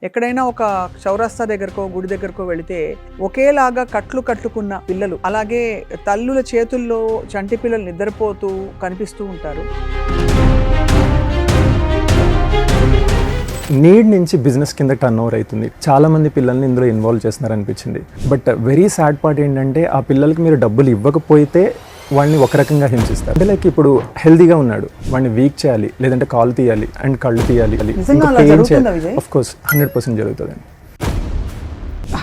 ఎక్కడైనా ఒక చౌరస్తా దగ్గరకో గుడి దగ్గరకో వెళితే ఒకేలాగా కట్టుకున్న పిల్లలు, అలాగే తల్లుల చేతుల్లో చంటి పిల్లలు నిద్రపోతూ కనిపిస్తూ ఉంటారు. నీడ్ నుంచి బిజినెస్ కింద టర్న్ ఓవర్ అవుతుంది. చాలా మంది పిల్లల్ని ఇందులో ఇన్వాల్వ్ చేస్తున్నారు అనిపించింది. బట్ వెరీ సాడ్ పార్ట్ ఏంటంటే ఆ పిల్లలకి మీరు డబ్బులు ఇవ్వకపోతే వాడిని ఒక రకంగా హింసిస్తారు. అంటే లైక్ ఇప్పుడు హెల్తీగా ఉన్నాడు, వాడిని వీక్ చేయాలి, లేదంటే కాలు తీయాలి అండ్ కళ్ళు తీయాలి. ఆఫ్ కోర్స్ 100% జరుగుతుంది.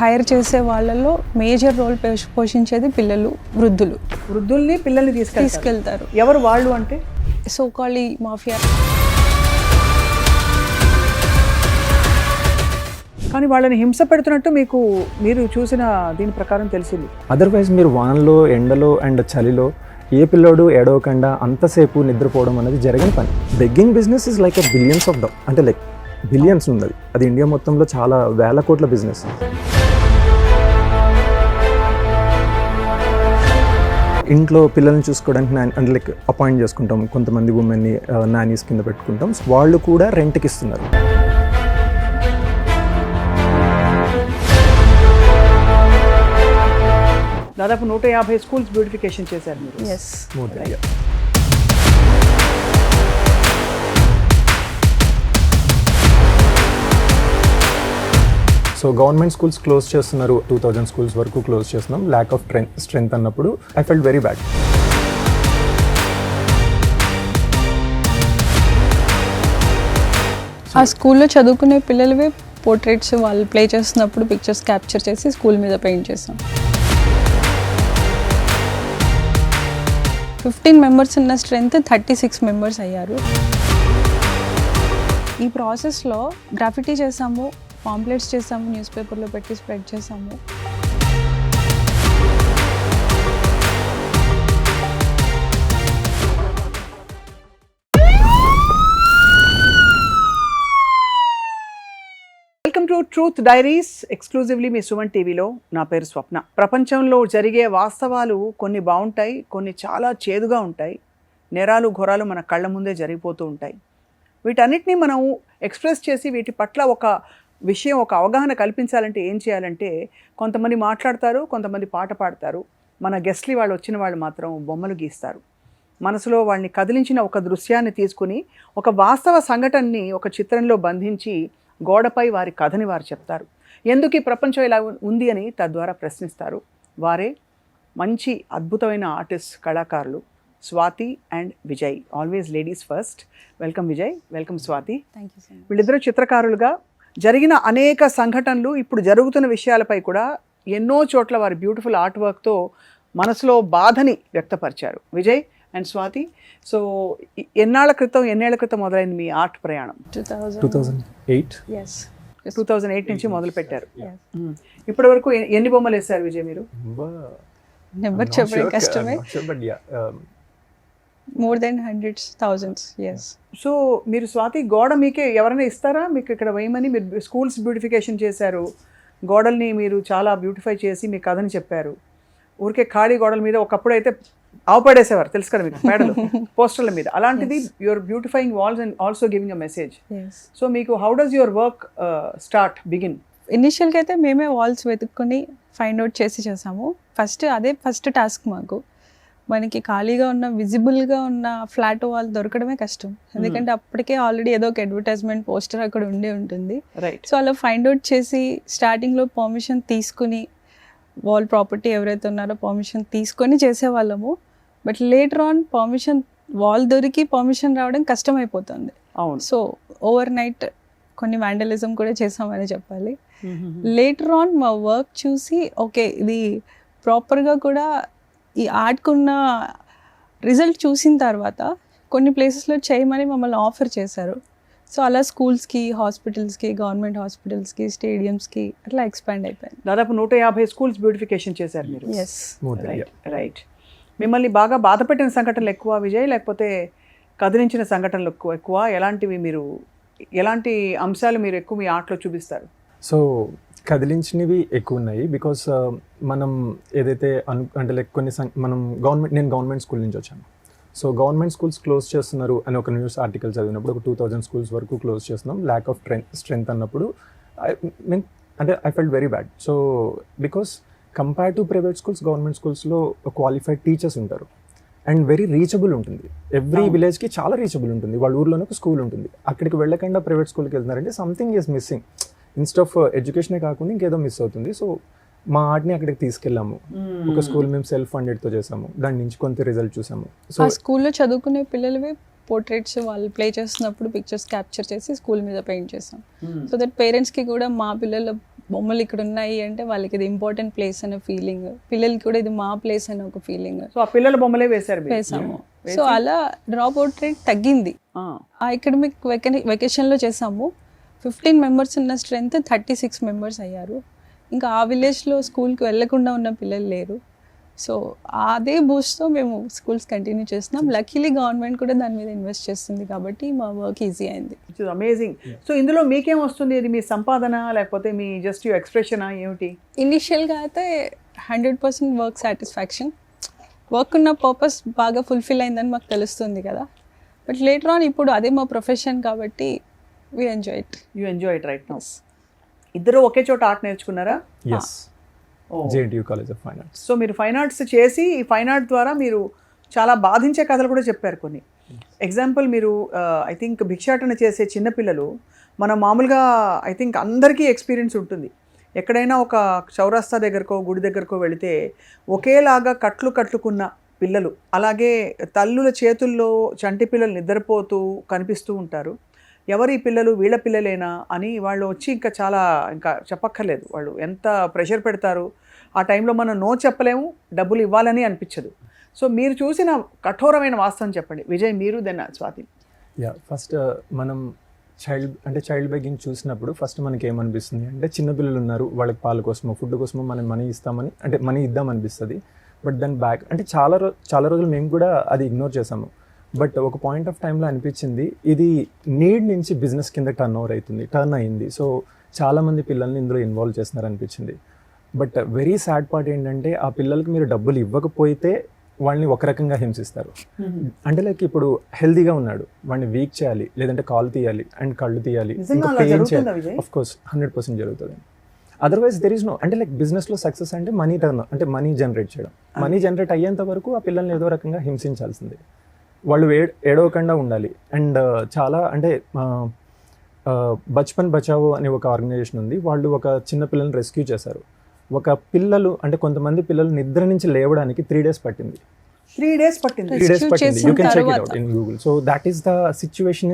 హైర్ చేసే వాళ్ళలో మేజర్ రోల్ పోషించేది పిల్లలు, వృద్ధుల్ని పిల్లల్ని తీసుకెళ్తారు. ఎవరు వాళ్ళు అంటే సోకాలి మాఫియా. కానీ వాళ్ళని హింస పెడుతున్నట్టు మీరు చూసిన దీని ప్రకారం తెలిసింది. అదర్వైజ్ మీరు వానలో, ఎండలో అండ్ చలిలో ఏ పిల్లోడు ఏడవకుండా అంతసేపు నిద్రపోవడం అనేది జరగని పని. Begging business is like billions of అంటే లైక్ బిలియన్స్ ఉన్నది. అది ఇండియా మొత్తంలో చాలా వేల కోట్ల బిజినెస్. ఇంట్లో పిల్లల్ని చూసుకోవడానికి అంటే లైక్ అపాయింట్ చేసుకుంటాం, కొంతమంది ఉమెన్ని నానీస్ కింద పెట్టుకుంటాం. వాళ్ళు కూడా రెంట్కి ఇస్తున్నారు. దాదాపు 150 స్కూల్స్ బ్యూటిఫికేషన్ చేశారు మీరు. Yes. So government schools close చేస్తున్నారు, 2000 స్కూల్స్ వరకు క్లోజ్ చేస్తున్నాం. ల్యాక్ ఆఫ్ స్ట్రెంగ్త్ అన్నప్పుడు ఐ ఫెల్ట్ వెరీ బ్యాడ్. ఆ స్కూల్లో చదువుకునే పిల్లలవే పోర్ట్రేట్స్ వాళ్ళు ప్లే చేస్తున్నప్పుడు పిక్చర్స్ క్యాప్చర్ చేసి స్కూల్ మీద పెయింట్ చేసాం. 15 మెంబర్స్ ఉన్న స్ట్రెంత్ 36 మెంబర్స్ అయ్యారు. ఈ ప్రాసెస్లో గ్రాఫిటీ చేసాము, పాంప్లెట్స్ చేసాము, న్యూస్ పేపర్లో పెట్టి స్ప్రెడ్ చేసాము. వెల్కమ్ టు ట్రూత్ డైరీస్, ఎక్స్క్లూజివ్లీ మీ సుమన్ టీవీలో. నా పేరు స్వప్న. ప్రపంచంలో జరిగే వాస్తవాలు కొన్ని బాగుంటాయి, కొన్ని చాలా చేదుగా ఉంటాయి. నేరాలు ఘోరాలు మన కళ్ళ ముందే జరిగిపోతూ ఉంటాయి. వీటన్నిటిని మనం ఎక్స్ప్రెస్ చేసి వీటి పట్ల ఒక విషయం, ఒక అవగాహన కల్పించాలంటే ఏం చేయాలంటే, కొంతమంది మాట్లాడతారు, కొంతమంది పాట పాడతారు. మన గెస్ట్లీ వాళ్ళు వచ్చిన వాళ్ళు మాత్రం బొమ్మలు గీస్తారు. మనసులో వాళ్ళని కదిలించిన ఒక దృశ్యాన్ని తీసుకుని ఒక వాస్తవ సంఘటనని ఒక చిత్రంలో బంధించి గోడపై వారి కథని వారు చెప్తారు. ఎందుకు ఈ ప్రపంచం ఇలా ఉంది అని తద్వారా ప్రశ్నిస్తారు. వారే మంచి అద్భుతమైన ఆర్టిస్ట్, కళాకారులు Swathi and Vijay. Always ladies first. Welcome Vijay, welcome Swathi. వీళ్ళిద్దరూ చిత్రకారులుగా జరిగిన అనేక సంఘటనలు, ఇప్పుడు జరుగుతున్న విషయాలపై కూడా ఎన్నో చోట్ల వారి బ్యూటిఫుల్ ఆర్ట్ వర్క్తో మనసులో బాధని వ్యక్తపరిచారు. విజయ్ అండ్ స్వాతి, సో ఎన్నేళ్ల క్రితం మొదలైంది మీ ఆర్ట్ ప్రయాణం? 2008 నుంచి మొదలు పెట్టారు. ఇప్పటి వరకు ఎన్ని బొమ్మలు వేశారు విజయ్ మీరు? నెంబర్ చెప్పడం కష్టమే. More than hundreds, thousands. Yes. So మీరు స్వాతి గోడ మీకే ఎవరైనా ఇస్తారా మీకు ఇక్కడ వేయమని? మీరు స్కూల్స్ బ్యూటిఫికేషన్ చేశారు, గోడల్ని మీరు చాలా బ్యూటిఫై చేసి మీ కథని చెప్పారు. ఊరికే ఖాళీ గోడల మీద ఒకప్పుడు అయితే ఆవుపడేసేవారు, తెలుసు కదా మీకు, పేడలు పోస్టర్ల మీద. అలాంటిది your beautifying walls and also giving a message. So మీకు how does your work begin? ఇనిషియల్గా అయితే మేమే వాల్స్ వెతుక్కొని ఫైండ్ అవుట్ చేసాము. ఫస్ట్ టాస్క్ మాకు. మనకి ఖాళీగా ఉన్న, విజిబుల్గా ఉన్న ఫ్లాట్ వాల్ దొరకడమే కష్టం. ఎందుకంటే అప్పటికే ఆల్రెడీ ఏదో ఒక అడ్వర్టైజ్మెంట్ పోస్టర్ అక్కడ ఉంటుంది. సో అలా ఫైండ్ అవుట్ చేసి స్టార్టింగ్లో పర్మిషన్ తీసుకుని, వాల్ ప్రాపర్టీ ఎవరైతే ఉన్నారో పర్మిషన్ తీసుకొని చేసేవాళ్ళము. బట్ లేటర్ ఆన్ వాల్ దొరికి పర్మిషన్ రావడం కష్టమైపోతుంది. సో ఓవర్ నైట్ కొన్ని వ్యాండలిజం కూడా చేసామని చెప్పాలి. లేటర్ ఆన్ మా వర్క్ చూసి ఓకే ఇది ప్రాపర్గా కూడా ఈ ఆర్ట్కున్న రిజల్ట్ చూసిన తర్వాత కొన్ని ప్లేసెస్లో చేయమని మమ్మల్ని ఆఫర్ చేశారు. సో అలా స్కూల్స్కి, హాస్పిటల్స్కి, గవర్నమెంట్ హాస్పిటల్స్కి, స్టేడియంస్కి అట్లా ఎక్స్పాండ్ అయిపోయింది. దాదాపు 150 స్కూల్స్ బ్యూటిఫికేషన్ చేశారు మీరు. ఎస్. రైట్. మిమ్మల్ని బాగా బాధ పెట్టిన సంఘటనలు ఎక్కువ విజయ్, లేకపోతే కదిలించిన సంఘటనలు ఎక్కువ? ఎలాంటి అంశాలు మీరు ఎక్కువ మీ ఆర్ట్లో చూపిస్తారు? సో కదిలించినవి ఎక్కువ ఉన్నాయి. బికాస్ మనం ఏదైతే అంటే లైక్ నేను గవర్నమెంట్ స్కూల్ నుంచి వచ్చాను. సో గవర్నమెంట్ స్కూల్స్ క్లోజ్ చేస్తున్నారు అని ఒక న్యూస్ ఆర్టికల్ చదివినప్పుడు, ఒక 2000 స్కూల్స్ వరకు క్లోజ్ చేస్తున్నాం, ల్యాక్ ఆఫ్ స్ట్రెంగ్త్ అన్నప్పుడు మీన్ అంటే I felt very bad. So because compare to private schools, government స్కూల్స్లో క్వాలిఫైడ్ టీచర్స్ ఉంటారు అండ్ వెరీ రీచబుల్ ఉంటుంది. ఎవ్రీ విలేజ్కి చాలా రీచబుల్ ఉంటుంది. వాళ్ళ ఊర్లోనే ఒక స్కూల్ ఉంటుంది. అక్కడికి వెళ్ళకుండా ప్రైవేట్ స్కూల్కి వెళ్తున్నారంటే something is missing. Instead of ఎడ్యుకేషనే కాకుండా ఇంకేదో మిస్ అవుతుంది. సో మా ఆర్ట్ని అక్కడికి తీసుకెళ్ళాము. ఒక స్కూల్ మేము సెల్ఫ్ ఫండెడ్తో చేసాము. దాని నుంచి కొంత రిజల్ట్ చూసాము. సో ఆ స్కూల్లో చదువుకునే పిల్లలవి పోర్ట్రేట్స్ వాళ్ళు ప్లే చేస్తున్నప్పుడు పిక్చర్స్ క్యాప్చర్ చేసి స్కూల్ మీద పెయింట్ చేసాం. సో దట్ పేరెంట్స్కి కూడా మా పిల్లల బొమ్మలు ఇక్కడ ఉన్నాయి అంటే వాళ్ళకి ఇది ఇంపార్టెంట్ ప్లేస్ అనే ఫీలింగ్, పిల్లలకి కూడా ఇది మా ప్లేస్ అనే ఒక ఫీలింగ్. సో ఆ పిల్లల బొమ్మలే వేసాము. సో అలా డ్రాప్ అవుట్ రేట్ తగ్గింది. ఆ అకాడమిక్ వెకేషన్లో చేసాము. 15 మెంబర్స్ ఉన్న స్ట్రెంత్ 36 మెంబర్స్ అయ్యారు. ఇంకా ఆ విలేజ్లో స్కూల్కి వెళ్ళకుండా ఉన్న పిల్లలు లేరు. సో అదే బూస్ట్తో మేము స్కూల్స్ కంటిన్యూ చేస్తున్నాం. లక్కీలీ గవర్నమెంట్ కూడా దాని మీద ఇన్వెస్ట్ చేస్తుంది కాబట్టి మా వర్క్ ఈజీ అయింది. అమేజింగ్. సో ఇందులో మీకేం వస్తుంది? ఇది మీ సంపాదన లేకపోతే మీ జస్ట్ యూ ఎక్స్ప్రెషనా ఏమిటి? ఇనిషియల్గా అయితే 100% వర్క్ సాటిస్ఫాక్షన్, వర్క్ ఉన్న పర్పస్ బాగా ఫుల్ఫిల్ అయిందని మాకు తెలుస్తుంది కదా. బట్ లేటర్ ఆన్ ఇప్పుడు అదే మా ప్రొఫెషన్ కాబట్టి we enjoy it. You enjoy it right now. ఇద్దరు ఒకే చోట ఆర్ట్ నేర్చుకున్నారా? Yes, JNTU college of fine arts. So మీరు ఫైన్ ఆర్ట్స్ చేసి ఈ ఫైన్ ఆర్ట్ ద్వారా మీరు చాలా బాధించే కథలు కూడా చెప్పారు కొన్ని. ఎగ్జాంపుల్ మీరు ఐ థింక్ భిక్షాటన చేసే చిన్నపిల్లలు మనం మామూలుగా ఐ థింక్ అందరికీ ఎక్స్పీరియన్స్ ఉంటుంది. ఎక్కడైనా ఒక చౌరస్తా దగ్గరకో గుడి దగ్గరకో వెళితే ఒకేలాగా కట్టుకున్న పిల్లలు, అలాగే తల్లుల చేతుల్లో చంటి పిల్లలు నిద్రపోతూ కనిపిస్తూ ఉంటారు. ఎవరు ఈ పిల్లలు, వీళ్ళ పిల్లలేనా అని వాళ్ళు వచ్చి ఇంకా చెప్పక్కర్లేదు. వాళ్ళు ఎంత ప్రెషర్ పెడతారు. ఆ టైంలో మనం నో చెప్పలేము, డబ్బులు ఇవ్వాలని అనిపించదు. సో మీరు చూసిన కఠోరమైన వాస్తవం చెప్పండి విజయ్, మీరు దెన్ స్వాతి. ఫస్ట్ మనం చైల్డ్ బెగ్గింగ్ చూసినప్పుడు ఫస్ట్ మనకి ఏమనిపిస్తుంది అంటే చిన్నపిల్లలు ఉన్నారు, వాళ్ళకి పాల కోసమో ఫుడ్ కోసమో మనం మనీ ఇద్దామనిపిస్తుంది. బట్ దెన్ బ్యాక్ అంటే చాలా రోజులు మేము కూడా అది ఇగ్నోర్ చేసాము. బట్ ఒక పాయింట్ ఆఫ్ టైంలో అనిపించింది ఇది నీడ్ నుంచి బిజినెస్ కింద టర్న్ అయింది. సో చాలామంది పిల్లల్ని ఇందులో ఇన్వాల్వ్ చేస్తున్నారు అనిపించింది. బట్ వెరీ సాడ్ పార్ట్ ఏంటంటే ఆ పిల్లలకి మీరు డబ్బులు ఇవ్వకపోతే వాళ్ళని ఒక రకంగా హింసిస్తారు. అంటే లైక్ ఇప్పుడు హెల్తీగా ఉన్నాడు, వాడిని వీక్ చేయాలి, లేదంటే కాలు తీయాలి అండ్ కళ్ళు తీయాలి, ఆఫ్ కోర్స్ 100% జరుగుతుంది. అదర్వైజ్ దెర్ ఈస్ నో, అంటే లైక్ బిజినెస్లో సక్సెస్ అంటే మనీ జనరేట్ చేయడం. మనీ జనరేట్ అయ్యేంత వరకు ఆ పిల్లల్ని ఏదో రకంగా హింసించాల్సిందే. వాళ్ళు ఏడవకుండా ఉండాలి. అండ్ చాలా అంటే బచ్పన్ బచావో అనే ఒక ఆర్గనైజేషన్ ఉంది. వాళ్ళు ఒక చిన్న పిల్లల్ని రెస్క్యూ చేశారు. కొంతమంది పిల్లలు నిద్ర నుంచి లేవడానికి 3 days పట్టింది. 3 days పట్టింది. You can check it out in Google. So that is the situation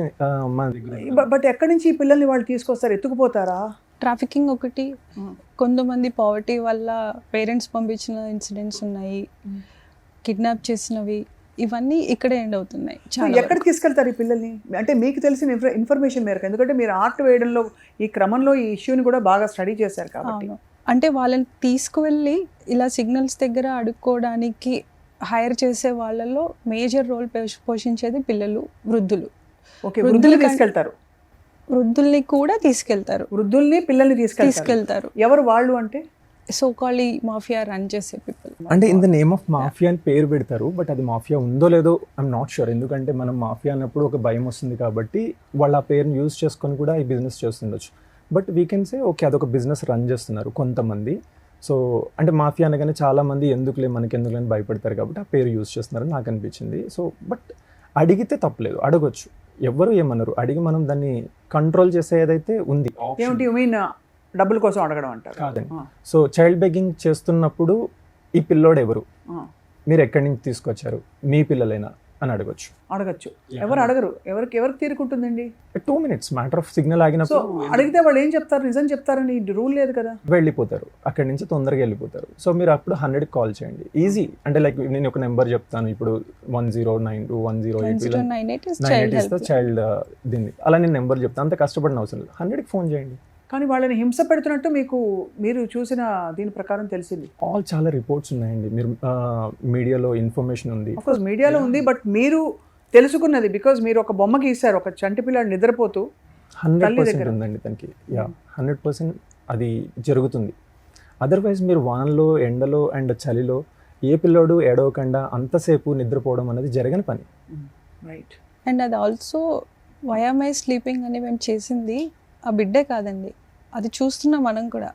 మన దగ్గర. బట్ ఎక్కడి నుంచి ఈ పిల్లల్ని వాళ్ళు తీసుకొస్తారు? ఎత్తుకుపోతారా? ట్రాఫికింగ్ ఒకటి, కొంతమంది పావర్టీ వల్ల పేరెంట్స్ పంపించిన ఇన్సిడెంట్స్ ఉన్నాయి, కిడ్నాప్ చేసినవి, ఇవన్నీ ఇక్కడే ఎండ్ అవుతున్నాయి. ఎక్కడ తీసుకెళ్తారు ఈ పిల్లల్ని? అంటే మీకు తెలిసిన ఇన్ఫర్మేషన్ మేరకు, ఎందుకంటే మీరు ఆర్ట్ వేయడంలో ఈ క్రమంలో ఈ ఇష్యూని కూడా బాగా స్టడీ చేశారు కాబట్టి. అంటే వాళ్ళని తీసుకువెళ్ళి ఇలా సిగ్నల్స్ దగ్గర అడుక్కోవడానికి హైర్ చేసే వాళ్ళలో మేజర్ రోల్ పోషించేది పిల్లలు, వృద్ధులు. ఓకే, వృద్ధులు తీసుకెళ్తారు. వృద్ధుల్ని కూడా తీసుకెళ్తారు. వృద్ధుల్ని పిల్లల్ని తీసుకెళ్తారు. ఎవరు వాళ్ళు అంటే? సో కాల్ మాఫియా రన్ చేసే పీపుల్. అంటే in the name of mafia అని పేరు పెడతారు. బట్ అది మాఫియా ఉందో లేదో ఐఎమ్ నాట్ షూర్. ఎందుకంటే మనం మాఫియా అన్నప్పుడు ఒక భయం వస్తుంది కాబట్టి వాళ్ళు ఆ పేరుని యూజ్ చేసుకొని కూడా ఈ బిజినెస్ చేస్తుండొచ్చు. But we can say okay, అదొక బిజినెస్ రన్ చేస్తున్నారు కొంతమంది. సో అంటే మాఫియా అనగానే చాలామంది మనకెందుకులేని భయపడతారు కాబట్టి ఆ పేరు యూజ్ చేస్తున్నారని నాకు అనిపించింది. సో బట్ అడిగితే తప్పలేదు, అడగొచ్చు, ఎవ్వరు ఏమన్నారు. అడిగి మనం దాన్ని కంట్రోల్ చేసేదైతే ఉంది. ఏమిటి యు మీన్ డబ్బుల కోసం అడగడం అంటారు? కాదండి. సో చైల్డ్ బెగ్గింగ్ చేస్తున్నప్పుడు ఈ పిల్లోడు ఎవరు, మీరు ఎక్కడి నుంచి తీసుకొచ్చారు, మీ పిల్లలైనా అని అడగొచ్చు. ఎవరు అడగరు. ఎవరికి తీరుకుంటుందండి? 2 minutes మ్యాటర్ ఆఫ్ సిగ్నల్ ఆగినప్పుడు అడిగితే వాళ్ళు ఏం చెప్తారు? నిజం చెప్తారని రూల్ లేదు కదా. వెళ్ళిపోతారు, అక్కడి నుంచి తొందరగా వెళ్ళిపోతారు. సో మీరు అప్పుడు 100కి కాల్ చేయండి, ఈజీ. అంటే లైక్ నేను ఒక నెంబర్ చెప్తాను, ఇప్పుడు 1092 1008 చైల్డ్ దీన్ని అలా నేను నెంబర్ చెప్తాను, అంత కష్టపడిన అవసరం లేదు. 100కి ఫోన్ చేయండి. కానీ వాళ్ళని హింస పెడుతున్నట్టు మీరు చూసిన దీని ప్రకారం తెలిసింది. చాలా రిపోర్ట్స్ ఉన్నాయండి, మీరు మీడియాలో ఇన్ఫర్మేషన్ ఉంది. ఆఫ్కోర్స్ మీడియాలో ఉంది, బట్ మీరు తెలుసుకున్నది బికాజ్ మీరు ఒక బొమ్మ గీశారు, ఒక చంటి పిల్లాడు నిద్రపోతూ. 100% ఉందండి తనకి. 100% అది జరుగుతుంది. అదర్వైజ్ మీరు వానలో, ఎండలో అండ్ చలిలో ఏ పిల్లోడు ఏడవకుండా అంతసేపు నిద్రపోవడం అనేది జరగని పని. రైట్. అండ్ అది also why am I sleeping అని మేము చేసింది ఆ బిడ్డే కాదండి, అది చూస్తున్నాం మనం కూడా.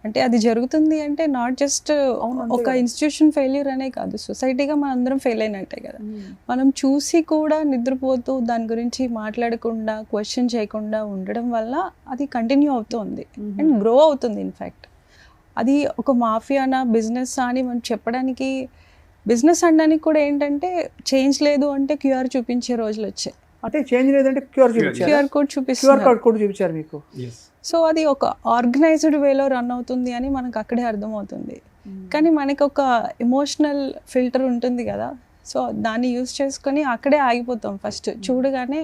అంటే అది జరుగుతుంది అంటే నాట్ జస్ట్ అవును, అంతే ఒక కదా. ఇన్స్టిట్యూషన్ ఫెయిల్యూర్ అనే కాదు, సొసైటీగా మనం అందరం ఫెయిల్ అయినట్టే కదా. మనం చూసి కూడా నిద్రపోతూ దాని గురించి మాట్లాడకుండా క్వశ్చన్ చేయకుండా ఉండడం వల్ల అది కంటిన్యూ అవుతుంది అండ్ గ్రో అవుతుంది. ఇన్ఫ్యాక్ట్ అది ఒక మాఫియానా బిజినెస్ అని మనం చెప్పడానికి, బిజినెస్ అనడానికి కూడా ఏంటంటే చేంజ్ లేదు అంటే క్యూఆర్ చూపించే రోజులు వచ్చాయి. అంటే చేంజ్ లేదంటే క్యూఆర్ చూపించారు, క్యూఆర్ కోడ్ క్యూఆర్ చూపిస్తున్నారు. కోడ్ కూడా చూపించారు మీకు. సో అది ఒక ఆర్గనైజ్డ్ వేలో రన్ అవుతుంది అని మనకు అక్కడే అర్థమవుతుంది. కానీ మనకి ఒక ఎమోషనల్ ఫిల్టర్ ఉంటుంది కదా, సో దాన్ని యూజ్ చేసుకొని అక్కడే ఆగిపోతాం. ఫస్ట్ చూడగానే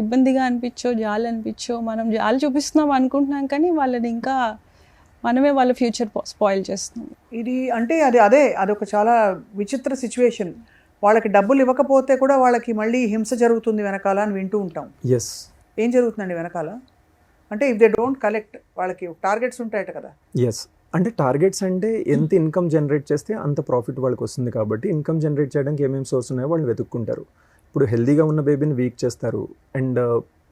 ఇబ్బందిగా అనిపించో జాలి అనిపించో మనం జాలి చూపిస్తున్నాం అనుకుంటున్నాం, కానీ వాళ్ళని ఇంకా మనమే వాళ్ళ ఫ్యూచర్ స్పాయిల్ చేస్తున్నాం. ఇది అంటే అదొక చాలా విచిత్ర సిచ్యువేషన్. వాళ్ళకి డబ్బులు ఇవ్వకపోతే కూడా వాళ్ళకి మళ్ళీ హింస జరుగుతుంది వెనకాల అని వింటూ ఉంటాం. ఎస్. ఏం జరుగుతుందండి వెనకాల? అంటే ఇఫ్ దే డోంట్ కలెక్ట్ వాళ్ళకి టార్గెట్స్ ఉంటాయట కదా. ఎస్, అంటే టార్గెట్స్ అంటే ఎంత ఇన్కమ్ జనరేట్ చేస్తే అంత ప్రాఫిట్ వాళ్ళకి వస్తుంది కాబట్టి ఇన్కమ్ జనరేట్ చేయడానికి ఏమేమి సోర్స్ ఉన్నాయో వాళ్ళు వెతుక్కుంటారు. ఇప్పుడు హెల్దీగా ఉన్న బేబీని వీక్ చేస్తారు అండ్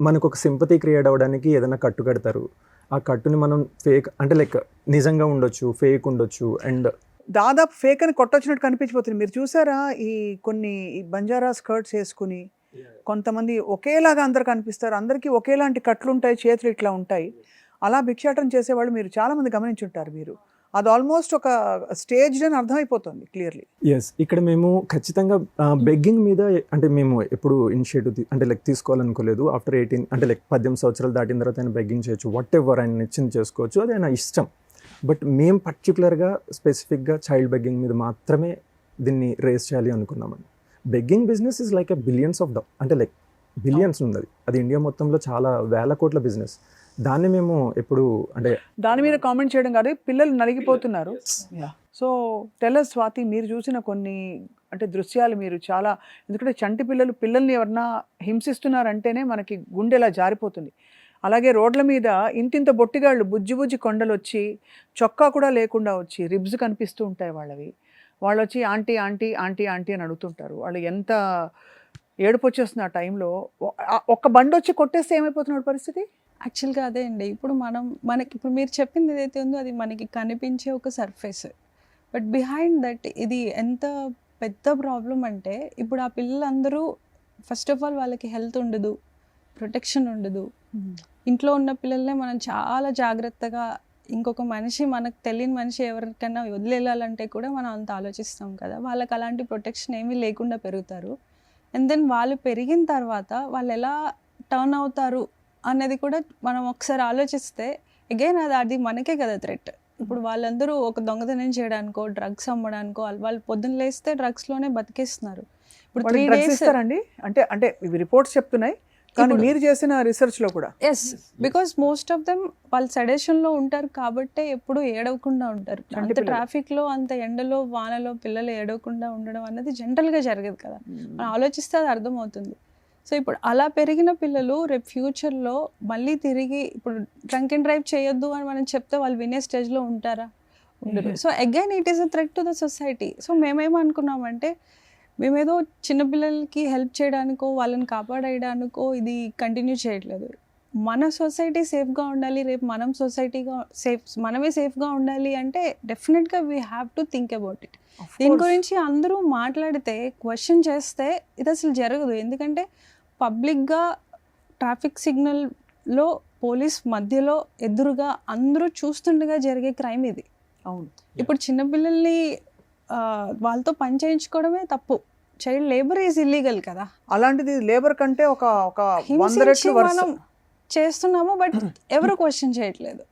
మనకు ఒక సింపతి క్రియేట్ అవ్వడానికి ఏదైనా కట్టు కడతారు. ఆ కట్టుని మనం ఫేక్ అంటే లైక్ నిజంగా ఉండొచ్చు, ఫేక్ ఉండొచ్చు అండ్ దాదాపు ఫేక్ అని కొట్టొచ్చినట్టు కనిపించిపోతుంది. మీరు చూసారా ఈ కొన్ని ఈ బంజారా స్కర్ట్స్ వేసుకుని కొంతమంది ఒకేలాగా అందరు కనిపిస్తారు, అందరికీ ఒకేలాంటి కట్లు ఉంటాయి, చేతులు ఇట్లా ఉంటాయి. అలా భిక్షాటన చేసేవాళ్ళు మీరు చాలామంది గమనించుంటారు. మీరు అది ఆల్మోస్ట్ ఒక స్టేజ్ అని అర్థమైపోతుంది క్లియర్లీ. ఎస్, ఇక్కడ మేము ఖచ్చితంగా బెగ్గింగ్ మీద అంటే మేము ఎప్పుడు ఇనిషియేటివ్ అంటే లైక్ తీసుకోవాలనుకోలేదు. ఆఫ్టర్ 18 అంటే లైక్ 18 సంవత్సరాలు దాటిన తర్వాత ఆయన బెగ్గింగ్ చేయొచ్చు, వాట్ ఎవర్ ఆయన నచ్చింది చేసుకోవచ్చు, అది ఆయన ఇష్టం. బట్ మేము పర్టికులర్గా స్పెసిఫిక్గా చైల్డ్ బెగ్గింగ్ మీద మాత్రమే దీన్ని రేస్ చేయాలి అనుకున్నామండి. Begging business is like billions of అంటే లైక్ బిలియన్స్ ఉంది. అది ఇండియా మొత్తంలో చాలా వేల కోట్ల బిజినెస్. దాన్ని మేము ఎప్పుడు అంటే దాని మీద కామెంట్ చేయడం కాదు, పిల్లలు నలిగిపోతున్నారు. సో టెల్లర్ స్వాతి, మీరు చూసిన కొన్ని అంటే దృశ్యాలు మీరు చాలా, ఎందుకంటే చంటి పిల్లల్ని ఎవరన్నా హింసిస్తున్నారంటేనే మనకి గుండెలా జారిపోతుంది. అలాగే రోడ్ల మీద ఇంతింత బొట్టిగాళ్ళు బుజ్జి కొండలు వచ్చి చొక్కా కూడా లేకుండా వచ్చి రిబ్స్ కనిపిస్తూ ఉంటాయి వాళ్ళవి. వాళ్ళు వచ్చి ఆంటీ ఆంటీ ఆంటీ ఆంటీ అని అడుగుతుంటారు. వాళ్ళు ఎంత ఏడుపు వచ్చేస్తుంది ఆ టైంలో. ఒక్క బండి వచ్చి కొట్టేస్తే ఏమైపోతున్నాడు పరిస్థితి? యాక్చువల్గా అదే అండి. ఇప్పుడు మనకి ఇప్పుడు మీరు చెప్పింది ఏదైతే ఉందో అది మనకి కనిపించే ఒక సర్ఫేస్, బట్ బిహైండ్ దట్ ఇది ఎంత పెద్ద ప్రాబ్లం అంటే ఇప్పుడు ఆ పిల్లలందరూ ఫస్ట్ ఆఫ్ ఆల్ వాళ్ళకి హెల్త్ ఉండదు, ప్రొటెక్షన్ ఉండదు. ఇంట్లో ఉన్న పిల్లల్నే మనం చాలా జాగ్రత్తగా, ఇంకొక మనిషి మనకు తెలియని మనిషి ఎవరికైనా వదిలేయాలంటే కూడా మనం అంత ఆలోచిస్తాం కదా. వాళ్ళకి అలాంటి ప్రొటెక్షన్ ఏమీ లేకుండా పెరుగుతారు. అండ్ దెన్ వాళ్ళు పెరిగిన తర్వాత వాళ్ళు ఎలా టర్న్ అవుతారు అనేది కూడా మనం ఒకసారి ఆలోచిస్తే అగైన్ అది మనకే కదా థ్రెట్. ఇప్పుడు వాళ్ళందరూ ఒక దొంగతనం చేయడానికో డ్రగ్స్ అమ్మడానికో వాళ్ళు పొద్దున్న లేస్తే డ్రగ్స్లోనే బతికేస్తున్నారు. ఇప్పుడు 3 days ఇస్తారండి అంటే ఇవి రిపోర్ట్స్ చెప్తున్నాయి, కానీ మీరు చేసిన రీసెర్చ్లో కూడా yes, because most of them వాళ్ళు సెడేషన్లో ఉంటారు కాబట్టి ఎప్పుడు ఏడవకుండా ఉంటారు. అంత ట్రాఫిక్లో అంత ఎండలో వానలో పిల్లలు ఏడవకుండా ఉండడం అన్నది జనరల్గా జరగదు కదా. మనం ఆలోచిస్తే అది అర్థమవుతుంది. సో ఇప్పుడు అలా పెరిగిన పిల్లలు రేపు ఫ్యూచర్లో మళ్ళీ తిరిగి ఇప్పుడు డ్రంక్ అండ్ డ్రైవ్ చేయొద్దు అని మనం చెప్తే వాళ్ళు వినే స్టేజ్లో ఉంటారా? ఉండరు. So again it is a threat to the society. So మేమేమనుకున్నామంటే మేమేదో చిన్నపిల్లలకి హెల్ప్ చేయడానికో వాళ్ళని కాపాడేయడానికో ఇది కంటిన్యూ చేయట్లేదు. మన సొసైటీ సేఫ్గా ఉండాలి, రేపు మనమే సేఫ్గా ఉండాలి అంటే డెఫినెట్గా we have to think about it. దీని గురించి అందరూ మాట్లాడితే క్వశ్చన్ చేస్తే ఇది అసలు జరగదు. ఎందుకంటే పబ్లిక్గా ట్రాఫిక్ సిగ్నల్లో పోలీస్ మధ్యలో ఎదురుగా అందరూ చూస్తుండగా జరిగే క్రైమ్ ఇది. అవును. ఇప్పుడు చిన్నపిల్లల్ని వాళ్ళతో పని చేయించుకోవడమే తప్పు. చైల్డ్ లేబర్ ఈజ్ ఇల్లీగల్ కదా. అలాంటిది లేబర్ కంటే ఒక 100 రెట్లు మనం చేస్తున్నాము, బట్ ఎవరు క్వశ్చన్ చేయట్లేదు.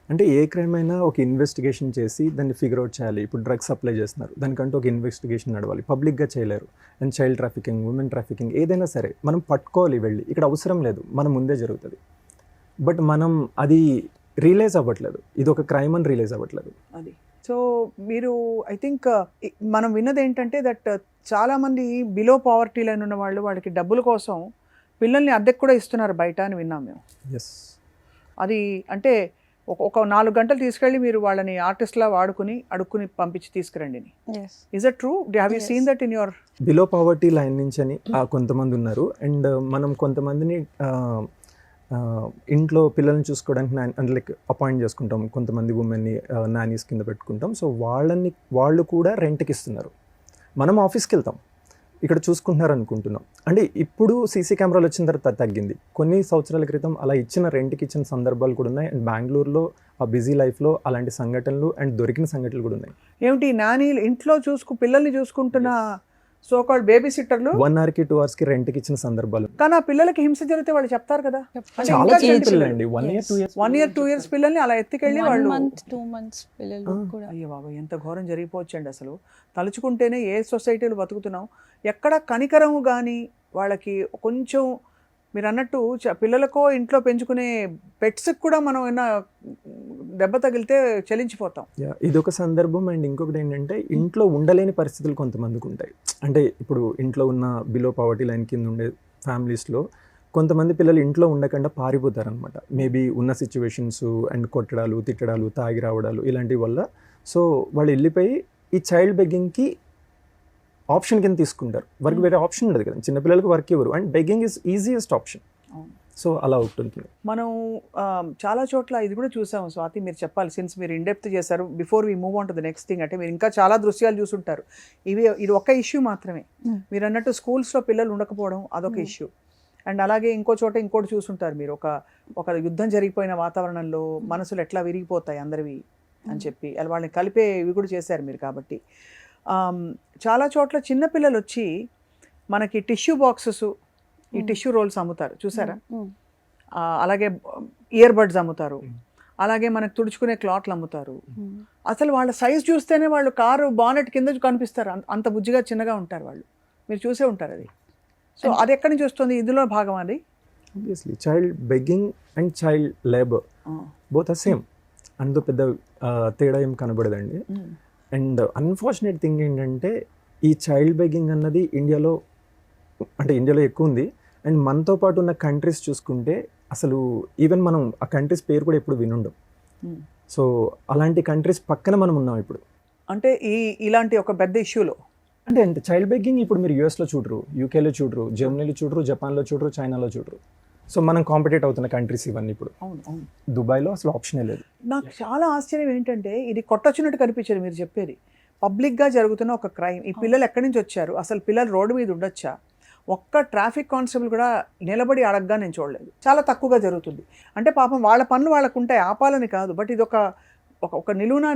అంటే ఏ క్రైమ్ అయినా ఒక ఇన్వెస్టిగేషన్ చేసి దాన్ని ఫిగర్ అవుట్ చేయాలి. ఇప్పుడు డ్రగ్స్ సప్లై చేస్తున్నారు, దానికంటే ఒక ఇన్వెస్టిగేషన్ నడవాలి. పబ్లిక్గా చేయలేరు. And child trafficking, women trafficking ఏదైనా సరే మనం పట్టుకోవాలి వెళ్ళి. ఇక్కడ అవసరం లేదు, మన ముందే జరుగుతుంది. బట్ మనం అది రియలైజ్ అవ్వట్లేదు, ఇది ఒక క్రైమ్ అని రియలైజ్ అవ్వట్లేదు. అది సో మీరు ఐ థింక్ మనం విన్నది ఏంటంటే దట్ చాలామంది బిలో పావర్టీ లైన్ ఉన్న వాళ్ళకి డబ్బుల కోసం పిల్లల్ని అద్దెకు కూడా ఇస్తున్నారు బయట అని విన్నాం మేము. ఎస్, అది అంటే ఒక 4 గంటలు తీసుకెళ్ళి మీరు వాళ్ళని ఆర్టిస్ట్లా అడుక్కుని పంపించి తీసుకురండి. Is it true? Have you seen that in your? Below poverty line నుంచి అని కొంతమంది ఉన్నారు. అండ్ మనం కొంతమందిని ఇంట్లో పిల్లల్ని చూసుకోవడానికి అంటే లైక్ అపాయింట్ చేసుకుంటాం, కొంతమంది ఉమెన్ని నానీస్ కింద పెట్టుకుంటాం. సో వాళ్ళు కూడా రెంట్కి ఇస్తున్నారు. మనం ఆఫీస్కి వెళ్తాం, ఇక్కడ చూసుకుంటున్నారు అనుకుంటున్నాం. అంటే ఇప్పుడు సీసీ కెమెరాలు వచ్చిన తర్వాత తగ్గింది. కొన్ని సంవత్సరాల క్రితం అలా రెంట్కి ఇచ్చిన సందర్భాలు కూడా ఉన్నాయి. అండ్ బెంగళూరులో ఆ బిజీ లైఫ్లో అలాంటి సంఘటనలు అండ్ దొరికిన సంఘటనలు కూడా ఉన్నాయి. ఏమిటి నానీలు ఇంట్లో పిల్లల్ని చూసుకుంటున్న సోకాల్డ్ బేబీ సిట్టర్లు 1 hourకి 2 hours రెంట్కి ఇచ్చిన సందర్భాలు. కానీ ఆ పిల్లలకి హింస జరిగితే వాళ్ళు చెప్తారు కదా. చాలా చిన్న పిల్లలండి, 1 year 2 years 1 year 2 years పిల్లల్ని అలా ఎత్తుకెళ్ళి వాళ్ళు 1 month 2 months పిల్లలు కూడా. అయ్యో బాబా, ఎంత ఘోరం జరిగిపోవచ్చండి. అసలు తలుచుకుంటేనే ఏ సొసైటీలో బతుకుతున్నాం. ఎక్కడ కనికరము కానీ వాళ్ళకి కొంచెం మీరు అన్నట్టు పిల్లలకో ఇంట్లో పెంచుకునే పెట్స్కి కూడా మనం ఏమైనా దెబ్బ తగిలితే చలించిపోతాం. ఇదొక సందర్భం. అండ్ ఇంకొకటి ఏంటంటే ఇంట్లో ఉండలేని పరిస్థితులు కొంతమందికి ఉంటాయి. అంటే ఇప్పుడు ఇంట్లో ఉన్న బిలో పవర్టీ లైన్ కింద ఉండే ఫ్యామిలీస్లో కొంతమంది పిల్లలు ఇంట్లో ఉండకుండా పారిపోతారనమాట. మేబీ ఉన్న సిచ్యువేషన్స్ అండ్ కొట్టడాలు, తిట్టడాలు, తాగి రావడాలు ఇలాంటి వల్ల. సో వాళ్ళు వెళ్ళిపోయి ఈ చైల్డ్ బెగ్గింగ్కి ఆప్షన్ కింద తీసుకుంటారు. వర్క్ వేరే ఆప్షన్ ఉండదు కదా, చిన్నపిల్లలకు వర్క్ ఇవ్వరు. And begging is easiest option. So అలా ఉంటుంది. మనం చాలా చోట్ల ఇది కూడా చూసాము. స్వాతి, మీరు చెప్పాలి, సిన్స్ మీరు ఇన్డెప్త్ చేశారు. Before we move on to the next thing, అంటే మీరు ఇంకా చాలా దృశ్యాలు చూసుంటారు. ఇది ఒక ఇష్యూ మాత్రమే. మీరు అన్నట్టు స్కూల్స్లో పిల్లలు ఉండకపోవడం అదొక ఇష్యూ. అండ్ అలాగే ఇంకో చోట ఇంకోటి చూసుంటారు మీరు, ఒక యుద్ధం జరిగిపోయిన వాతావరణంలో మనసులు ఎట్లా విరిగిపోతాయి అందరివి అని చెప్పి వాళ్ళని కలిపే ఇవి కూడా చేశారు మీరు. కాబట్టి చాలా చోట్ల చిన్నపిల్లలు వచ్చి మనకి టిష్యూ బాక్సెస్, ఈ టిష్యూ రోల్స్ అమ్ముతారు చూసారా. అలాగే ఇయర్ బడ్స్ అమ్ముతారు. అలాగే మనకు తుడుచుకునే క్లాత్లు అమ్ముతారు. అసలు వాళ్ళ సైజ్ చూస్తేనే వాళ్ళు కారు బానెట్ కింద కనిపిస్తారు, అంత బుజ్జిగా చిన్నగా ఉంటారు వాళ్ళు. మీరు చూసే ఉంటారు అది. సో అది ఎక్కడి నుంచి వస్తుంది? ఇందులో భాగం అది. Obviously child begging and child labour both are same. అందులో పెద్ద తేడా ఏం కనబడదండి. అండ్ అన్ఫార్చునేట్ థింగ్ ఏంటంటే ఈ చైల్డ్ బెగ్గింగ్ అన్నది ఇండియాలో ఎక్కువ ఉంది. అండ్ మనతో పాటు ఉన్న కంట్రీస్ చూసుకుంటే అసలు ఈవెన్ మనం ఆ కంట్రీస్ పేరు కూడా ఎప్పుడు వినుండం. సో అలాంటి కంట్రీస్ పక్కన మనం ఉన్నాం ఇప్పుడు. అంటే ఇలాంటి ఒక పెద్ద ఇష్యూలో అంటే చైల్డ్ బెగ్గింగ్ ఇప్పుడు మీరు యూఎస్లో చూడరు, యూకేలో చూడరు, జర్మనీలో చూడరు, జపాన్లో చూడరు, చైనాలో చూడరు. సో మనం కాంపిటేట్ అవుతున్న కంట్రీస్ ఇవన్నీ ఇప్పుడు. అవును. దుబాయ్లో అసలు ఆప్షనే లేదు. నాకు చాలా ఆశ్చర్యం ఏంటంటే ఇది కొట్టొచ్చినట్టు కనిపించేది మీరు చెప్పేది. పబ్లిక్గా జరుగుతున్న ఒక క్రైమ్. ఈ పిల్లలు ఎక్కడి నుంచి వచ్చారు? అసలు పిల్లలు రోడ్డు మీద ఉండొచ్చా? ఒక్క ట్రాఫిక్ కానిస్టేబుల్ కూడా నిలబడి అడగగా నేను చూడలేదు. చాలా తక్కువగా జరుగుతుంది. అంటే పాపం వాళ్ళ పనులు వాళ్ళకు ఉంటాయి, ఆపాలని కాదు. బట్ ఇది ఒక నిలువున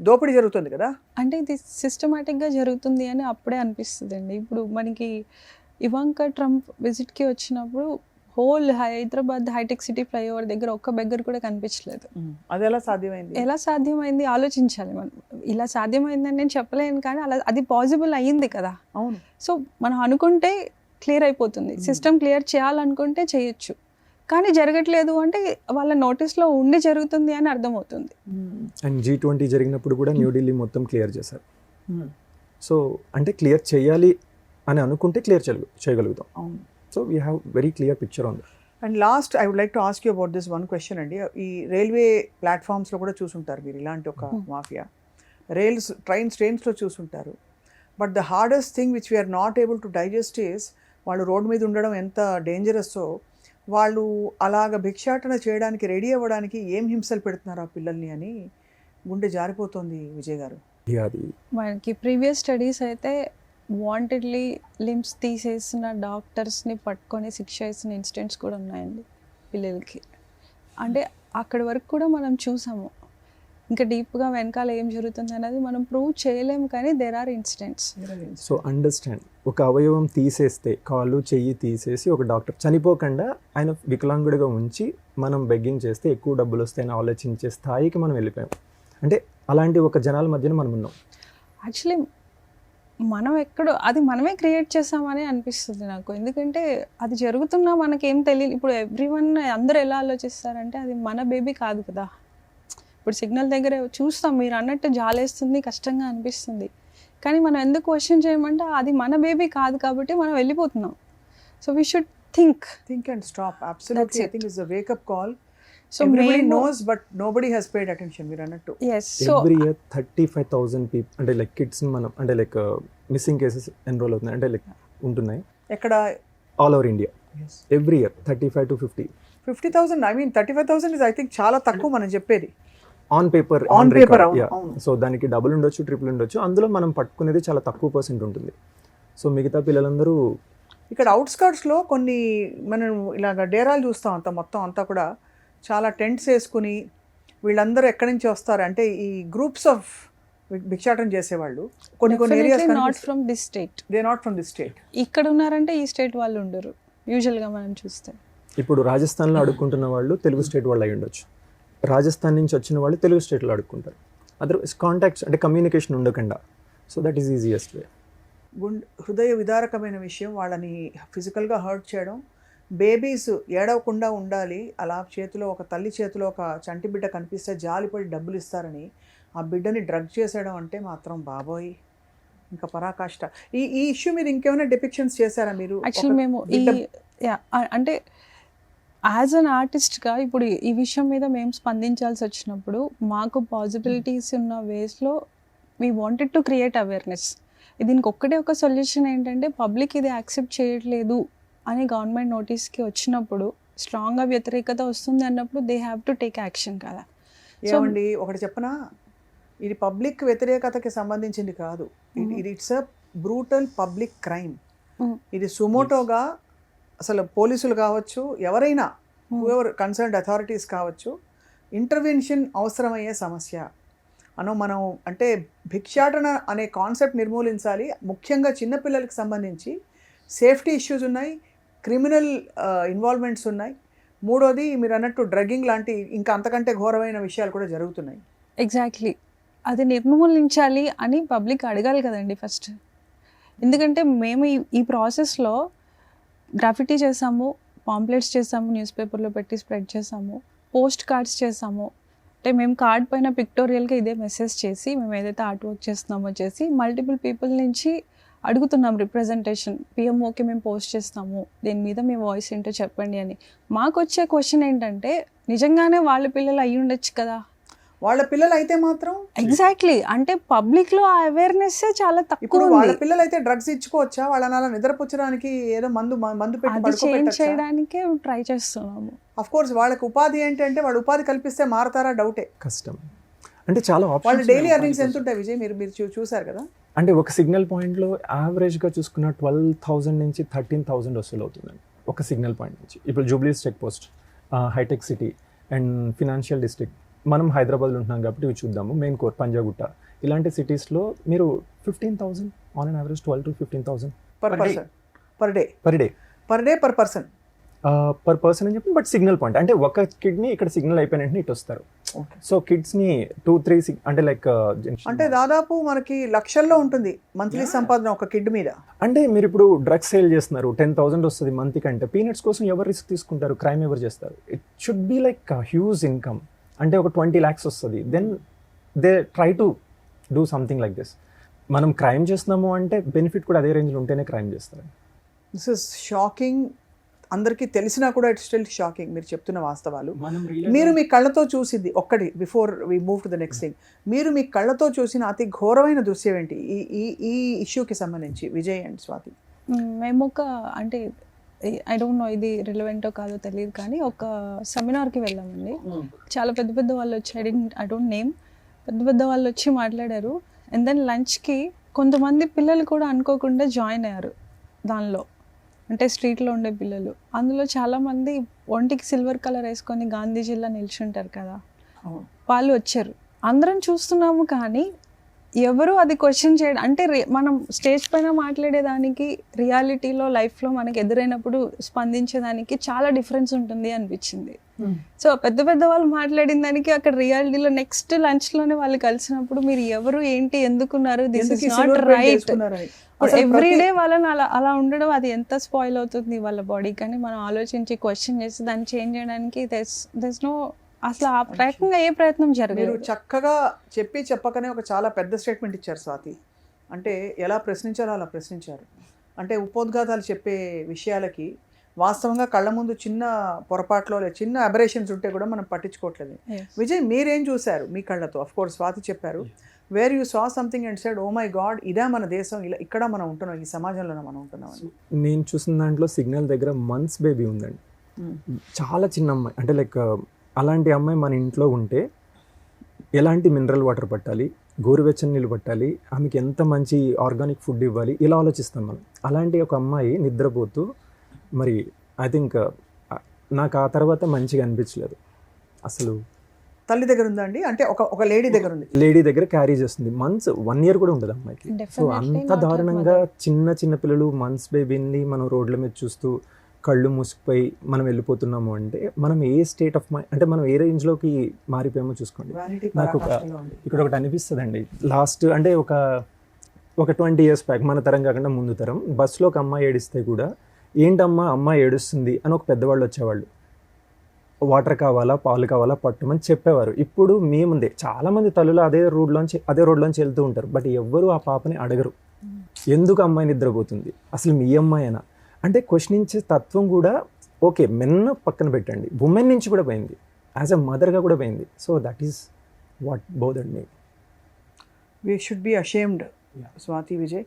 దోపిడీ జరుగుతుంది కదా. అంటే ఇది సిస్టమేటిక్గా జరుగుతుంది అని అప్పుడే అనిపిస్తుంది అండి. ఇప్పుడు మనకి ఇవాంకా ట్రంప్ విజిట్కి వచ్చినప్పుడు హోల్ హైదరాబాద్ హైటెక్ సిటీ ఫ్లైఓవర్ దగ్గర ఒక్క బెగ్గర్ కూడా కనిపించలేదు. అది ఎలా సాధ్యమైంది? ఆలోచించాలి మనం. ఇలా సాధ్యమైందని నేను చెప్పలేను, కానీ అది పాసిబుల్ అయ్యింది కదా. అవును. సో మనం అనుకుంటే క్లియర్ అయిపోతుంది. సిస్టమ్ క్లియర్ చేయాలనుకుంటే చేయొచ్చు, కానీ జరగట్లేదు అంటే వాళ్ళ నోటీస్లో ఉండి జరుగుతుంది అని అర్థమవుతుంది. అండ్ G20 జరిగినప్పుడు కూడా న్యూఢిల్లీ మొత్తం క్లియర్ చేశారు. సో అంటే క్లియర్ చేయాలి అని అనుకుంటే క్లియర్ చేయగలుగుతాం. So we have very clear picture on that. And last I would like to ask you about this one question అండి. ఈ రైల్వే ప్లాట్ఫామ్స్లో కూడా చూసుంటారు మీరు ఇలాంటి ఒక మాఫియా. ట్రైన్స్లో చూసుంటారు. But the hardest thing which we're not able to digest is వాళ్ళు రోడ్డు మీద ఉండడం ఎంత డేంజరస్సో, వాళ్ళు అలాగ భిక్షాటన చేయడానికి రెడీ అవ్వడానికి ఏం హింసలు పెడుతున్నారు ఆ పిల్లల్ని అని గుండె జారిపోతుంది విజయ్ గారు. మనకి ప్రీవియస్ స్టడీస్ అయితే వాంటెడ్లీ లిమ్స్ తీసేసిన డాక్టర్స్ని పట్టుకొని శిక్ష వేసిన ఇన్సిడెంట్స్ కూడా ఉన్నాయండి పిల్లలకి. అంటే అక్కడి వరకు కూడా మనం చూసాము. ఇంకా డీప్గా వెనకాల ఏం జరుగుతుంది అనేది మనం ప్రూవ్ చేయలేము, కానీ there are incidents. So understand, ఒక అవయవం తీసేస్తే, కాళ్ళు చెయ్యి తీసేసి ఒక డాక్టర్ చనిపోకుండా ఆయన వికలాంగుడిగా ఉంచి మనం బెగ్గింగ్ చేస్తే ఎక్కువ డబ్బులు వస్తాయని ఆలోచించే స్థాయికి మనం వెళ్ళిపోయాం. అంటే అలాంటి ఒక జనాల మధ్యన మనం ఉన్నాం. యాక్చువల్లీ మనం ఎక్కడో అది మనమే క్రియేట్ చేసామని అనిపిస్తుంది నాకు. ఎందుకంటే అది జరుగుతున్నా మనకేం తెలియదు. ఇప్పుడు అందరూ ఎలా ఆలోచిస్తారంటే అది మన బేబీ కాదు కదా. ఇప్పుడు సిగ్నల్ దగ్గర చూస్తాం, మీరు అన్నట్టు జాలేస్తుంది, కష్టంగా అనిపిస్తుంది, కానీ మనం ఎందుకు క్వశ్చన్ చేయమంటే అది మన బేబీ కాదు కాబట్టి మనం వెళ్ళిపోతున్నాం. So we should think and stop. Absolutely, I think it's a wake up call. So everybody knows, but nobody has paid attention. మీరు అన్నట్టు ఎవ్రీ ఇయర్ 35,000 పీపుల్ అంటే లైక్ కిడ్స్ మనం అంటే లైక్ మిస్సింగ్ కేసెస్ ఎన్రోల్ అవుతున్నాయి, అంటే like ఉంటున్నాయి. ఎక్కడ? All over India every year 35 to 50. 50,000 I mean 35,000 is I think చాలా తక్కువ మనం చెప్పేది. ఆన్ పేపర్ On paper, అవును, అవును. సో దానికి డబుల్ ఉండొచ్చు, ట్రిపుల్ ఉండొచ్చు, అందులో మనం పట్టుకునేది చాలా తక్కువ పర్సెంట్ ఉంటుంది. సో మిగతా పిల్లలందరూ ఇక్కడ అవుట్స్కర్ట్స్లో కొన్ని మనం ఇలాగ డేరాలు చూస్తాం, అంత మొత్తం అంతా కూడా చాలా టెంట్స్ వేసుకుని వీళ్ళందరూ ఎక్కడి నుంచి వస్తారు అంటే ఈ గ్రూప్స్ ఆఫ్ భిక్షాటన చేసేవాళ్ళు కొన్ని areas not from this state, they not from the state. ఇక్కడ ఉన్నారంటే ఈ స్టేట్ వాళ్ళు ఉండరు యూజువల్గా మనం చూస్తే. ఇప్పుడు రాజస్థాన్లో అడుక్కుంటున్న వాళ్ళు తెలుగు స్టేట్ వాళ్ళు అయి ఉండొచ్చు, రాజస్థాన్ నుంచి వచ్చిన వాళ్ళు తెలుగు స్టేట్లో అడుక్కుంటారు. అదర్వైజ్ కాంటాక్ట్స్ అంటే కమ్యూనికేషన్ ఉండకుండా, so that is easiest way. హృదయ విదారకమైన విషయం, వాళ్ళని ఫిజికల్గా హర్ట్ చేయడం. బేబీస్ ఏడవకుండా ఉండాలి, అలా చేతిలో ఒక తల్లి చేతిలో ఒక చంటి బిడ్డ కనిపిస్తే జాలిపడి డబ్బులు ఇస్తారని ఆ బిడ్డని డ్రగ్ చేసేయడం అంటే మాత్రం బాబోయ్ ఇంకా పరాకాష్ట. ఈ ఇష్యూ మీద ఇంకేమైనా డిపిక్షన్స్ చేశారా మీరు? యాక్చువల్లీ మేము అంటే యాజ్ అన్ ఆర్టిస్ట్గా ఇప్పుడు ఈ విషయం మీద మేము స్పందించాల్సి వచ్చినప్పుడు మాకు పాసిబిలిటీస్ ఉన్న వేస్లో we wanted to create awareness. దీనికి ఒక్కటే ఒక సొల్యూషన్ ఏంటంటే పబ్లిక్ ఇది యాక్సెప్ట్ చేయట్లేదు అని గవర్నమెంట్ నోటీస్కి వచ్చినప్పుడు స్ట్రాంగ్గా వ్యతిరేకత వస్తుంది అన్నప్పుడు they have to take action కదా. ఏమండి ఒకటి చెప్పనా, ఇది పబ్లిక్ వ్యతిరేకతకి సంబంధించింది కాదు, it's a brutal public crime. ఇది సుమోటోగా అసలు పోలీసులు కావచ్చు, ఎవరైనా హూఎవర్ కన్సర్న్డ్ అథారిటీస్ కావచ్చు, ఇంటర్వెన్షన్ అవసరమయ్యే సమస్య. మనం అంటే భిక్షాటన అనే కాన్సెప్ట్ నిర్మూలించాలి. ముఖ్యంగా చిన్నపిల్లలకి సంబంధించి సేఫ్టీ ఇష్యూస్ ఉన్నాయి, క్రిమినల్ ఇన్వాల్వ్మెంట్స్ ఉన్నాయి. మూడోది మీరు అన్నట్టు డ్రగ్గింగ్ లాంటి ఇంకా అంతకంటే ఘోరమైన విషయాలు కూడా జరుగుతున్నాయి. ఎగ్జాక్ట్లీ, అది నిర్మూలించాలి అని పబ్లిక్ అడగాలి కదండి ఫస్ట్. ఎందుకంటే మేము ఈ ప్రాసెస్లో గ్రాఫిటీ చేసాము, పాంప్లెట్స్ చేసాము, న్యూస్ పేపర్లో పెట్టి స్ప్రెడ్ చేసాము, పోస్ట్ కార్డ్స్ చేసాము. అంటే మేము కార్డ్ పైన పిక్టోరియల్గా ఇదే మెసేజ్ చేసి మేము ఏదైతే ఆర్ట్ వర్క్ చేస్తున్నామో చేసి మల్టిపుల్ పీపుల్ నుంచి అడుగుతున్నాం రిప్రజెంటేషన్. పిఎంఓకి మేము పోస్ట్ చేస్తాము, దీని మీద మీ వాయిస్ ఏంటో చెప్పండి అని. మాకు వచ్చే క్వశ్చన్ ఏంటంటే నిజంగానే వాళ్ళ పిల్లలు అయ్యి ఉండొచ్చు కదా, వాళ్ళ పిల్లలు అయితే మాత్రం ఎగ్జాక్ట్లీ అంటే పబ్లిక్లో ఆ అవేర్నెస్ చాలా తక్కువ. ఇప్పుడు వాళ్ళ పిల్లలు అయితే డ్రగ్స్ ఇచ్చుకోవచ్చా? వాళ్ళని అలా నిద్రపుచ్చడానికి ఏదో మందు పెట్టి చేంజ్ చేయడానికే ట్రై చేస్తున్నాము. అఫ్ కోర్స్ వాళ్ళకి ఉపాధి ఏంటంటే వాళ్ళు ఉపాధి కల్పిస్తే మారతారా డౌటే, కష్టం. అంటే చాలా వాళ్ళ డైలీ ఎర్నింగ్స్ ఎంత ఉంటాయి విజయ్? మీరు చూసారు కదా. అంటే ఒక సిగ్నల్ పాయింట్లో యావరేజ్గా చూసుకున్న 12,000 నుంచి 13,000 వసూలు అవుతుందండి ఒక సిగ్నల్ పాయింట్ నుంచి. ఇప్పుడు Jubilees check post, hitech city and financial district, మనం హైదరాబాద్లో ఉంటున్నాం కాబట్టి ఇవి చూద్దాము. మెయిన్ కోర్ పంజాగుట్ట ఇలాంటి సిటీస్లో మీరు 15,000 on an average 12 to 15,000 per day per person per person అని చెప్పి. బట్ సిగ్నల్ పాయింట్ అంటే ఒక కిడ్ని ఇక్కడ సిగ్నల్ అయిపోయిన వెంటనే ఇటు వస్తారు. సో కిడ్స్ని 2-3 అంటే లైక్ అంటే దాదాపు మనకి లక్షల్లో ఉంటుంది మంత్లీ సంపాదన ఒక కిడ్ మీద. అంటే మీరు ఇప్పుడు డ్రగ్స్ సేల్ చేస్తున్నారు, 10,000 వస్తుంది మంత్కి అంటే పీనట్స్ కోసం ఎవరు రిస్క్ తీసుకుంటారు? క్రైమ్ ఎవరు చేస్తారు? It should be like huge income. అంటే ఒక 20 lakhs వస్తుంది, then they try to do something like this. మనం క్రైమ్ చేస్తున్నాము అంటే బెనిఫిట్ కూడా అదే రేంజ్లో ఉంటేనే క్రైమ్ చేస్తారు. This is shocking. అందరికీ తెలిసినా కూడా ఇట్స్ స్టిల్ షాకింగ్ మీరు చెప్తున్న వాస్తవాలు. మీరు మీ కళ్ళతో చూసింది ఒక్కటి, before we move to the next thing, మీరు మీ కళ్ళతో చూసిన అతి ఘోరమైన దృశ్యం ఏంటి ఈ ఇష్యూకి సంబంధించి విజయ్ అండ్ స్వాతి? మేము ఒక అంటే ఐ డోంట్ నో ఇది రిలవెంటో కాదో తెలియదు కానీ ఒక సెమినార్కి వెళ్ళామండి. చాలా పెద్ద పెద్ద వాళ్ళు వచ్చి ఐ డోంట్ నేమ్, పెద్ద పెద్ద వాళ్ళు వచ్చి మాట్లాడారు. అండ్ దెన్ లంచ్కి కొంతమంది పిల్లలు కూడా అనుకోకుండా జాయిన్ అయ్యారు దానిలో, అంటే స్ట్రీట్లో ఉండే పిల్లలు. అందులో చాలామంది ఒంటికి సిల్వర్ కలర్ వేసుకొని గాంధీజీలా నిల్చుంటారు కదా, వాళ్ళు వచ్చారు. అందరం చూస్తున్నాము కానీ ఎవరు అది క్వశ్చన్ చేయడం అంటే మనం స్టేజ్ పైన మాట్లాడేదానికి రియాలిటీలో లైఫ్లో మనకి ఎదురైనప్పుడు స్పందించేదానికి చాలా డిఫరెన్స్ ఉంటుంది అనిపించింది. సో పెద్ద పెద్ద వాళ్ళు మాట్లాడిన దానికి అక్కడ రియాలిటీలో నెక్స్ట్ లంచ్లోనే వాళ్ళు కలిసినప్పుడు మీరు ఎవరు ఏంటి ఎందుకున్నారు, this is not right. Everyday వాళ్ళని అలా ఉండడం అది ఎంత స్పాయిల్ అవుతుంది వాళ్ళ బాడీ కానీ మనం ఆలోచించి క్వశ్చన్ చేసి దాన్ని చేంజ్ చేయడానికి దెర్స్ నో అసలు ఆ ప్రయత్నంగా ఏ ప్రయత్నం జరగదు. మీరు చక్కగా చెప్పకనే ఒక చాలా పెద్ద స్టేట్మెంట్ ఇచ్చారు స్వాతి. అంటే ఎలా ప్రశ్నించాలో అలా ప్రశ్నించారు. అంటే ఉపోద్ఘాతాలు చెప్పే విషయాలకి వాస్తవంగా కళ్ళ ముందు చిన్న పొరపాట్లో చిన్న అబరేషన్స్ ఉంటే కూడా మనం పట్టించుకోవట్లేదు. విజయ్ మీరేం చూశారు మీ కళ్ళతో? అఫ్ కోర్స్ స్వాతి చెప్పారు, where you saw something and said oh my God ఇదే మన దేశం, ఇలా ఇక్కడ మనం ఉంటున్నాం, ఈ సమాజంలోనే మనం ఉంటున్నాం అని. నేను చూసిన దాంట్లో సిగ్నల్ దగ్గర మంత్స్ బేబీ ఉందండి. చాలా చిన్న అమ్మాయి, అంటే లైక్ అలాంటి అమ్మాయి మన ఇంట్లో ఉంటే ఎలాంటి మినరల్ వాటర్ పట్టాలి, గోరువెచ్చని నీళ్ళు పట్టాలి, ఆమెకి ఎంత మంచి ఆర్గానిక్ ఫుడ్ ఇవ్వాలి, ఇలా ఆలోచిస్తాం మనం. అలాంటి ఒక అమ్మాయి నిద్రపోతూ మరి ఐ థింక్ నాకు ఆ తర్వాత మంచిగా అనిపించలేదు అసలు. తల్లి దగ్గర ఉందా అండి, అంటే ఒక లేడీ దగ్గర ఉంది, లేడీ దగ్గర క్యారీ చేస్తుంది, మంత్స్ 1 year కూడా ఉండదు అమ్మాయికి. సో Definitely అంత not her దారుణంగా చిన్న పిల్లలు మంత్స్ బేబీని మనం రోడ్ల మీద చూస్తూ కళ్ళు మూసుకుపోయి మనం వెళ్ళిపోతున్నాము అంటే మనం ఏ స్టేట్ ఆఫ్ మైండ్, అంటే మనం ఏ రేంజ్లోకి మారిపోయామో చూసుకోండి. నాకు ఇక్కడ ఒకటి అనిపిస్తుంది అండి, లాస్ట్ అంటే ఒక 20 years బ్యాక్, మన తరం కాకుండా ముందు తరం, బస్సులో ఒక అమ్మాయి ఏడిస్తే కూడా ఏంటమ్మా అమ్మాయి ఏడుస్తుంది అని ఒక పెద్దవాళ్ళు వచ్చేవాళ్ళు, వాటర్ కావాలా పాలు కావాలా పట్టుమని చెప్పేవారు. ఇప్పుడు మేముందే చాలామంది తల్లులు అదే రోడ్లోంచి వెళ్తూ ఉంటారు, బట్ ఎవ్వరు ఆ పాపని అడగరు ఎందుకు అమ్మాయి నిద్రపోతుంది, అసలు మీ అమ్మాయినా అంటే క్వశ్చనించే తత్వం కూడా. ఓకే, మెన్ పక్కన పెట్టండి, ఉమెన్ నుంచి కూడా పోయింది, యాజ్ ఎ మదర్గా కూడా పోయింది. So that is what bothered me. We should be ashamed. Swathi Vijay,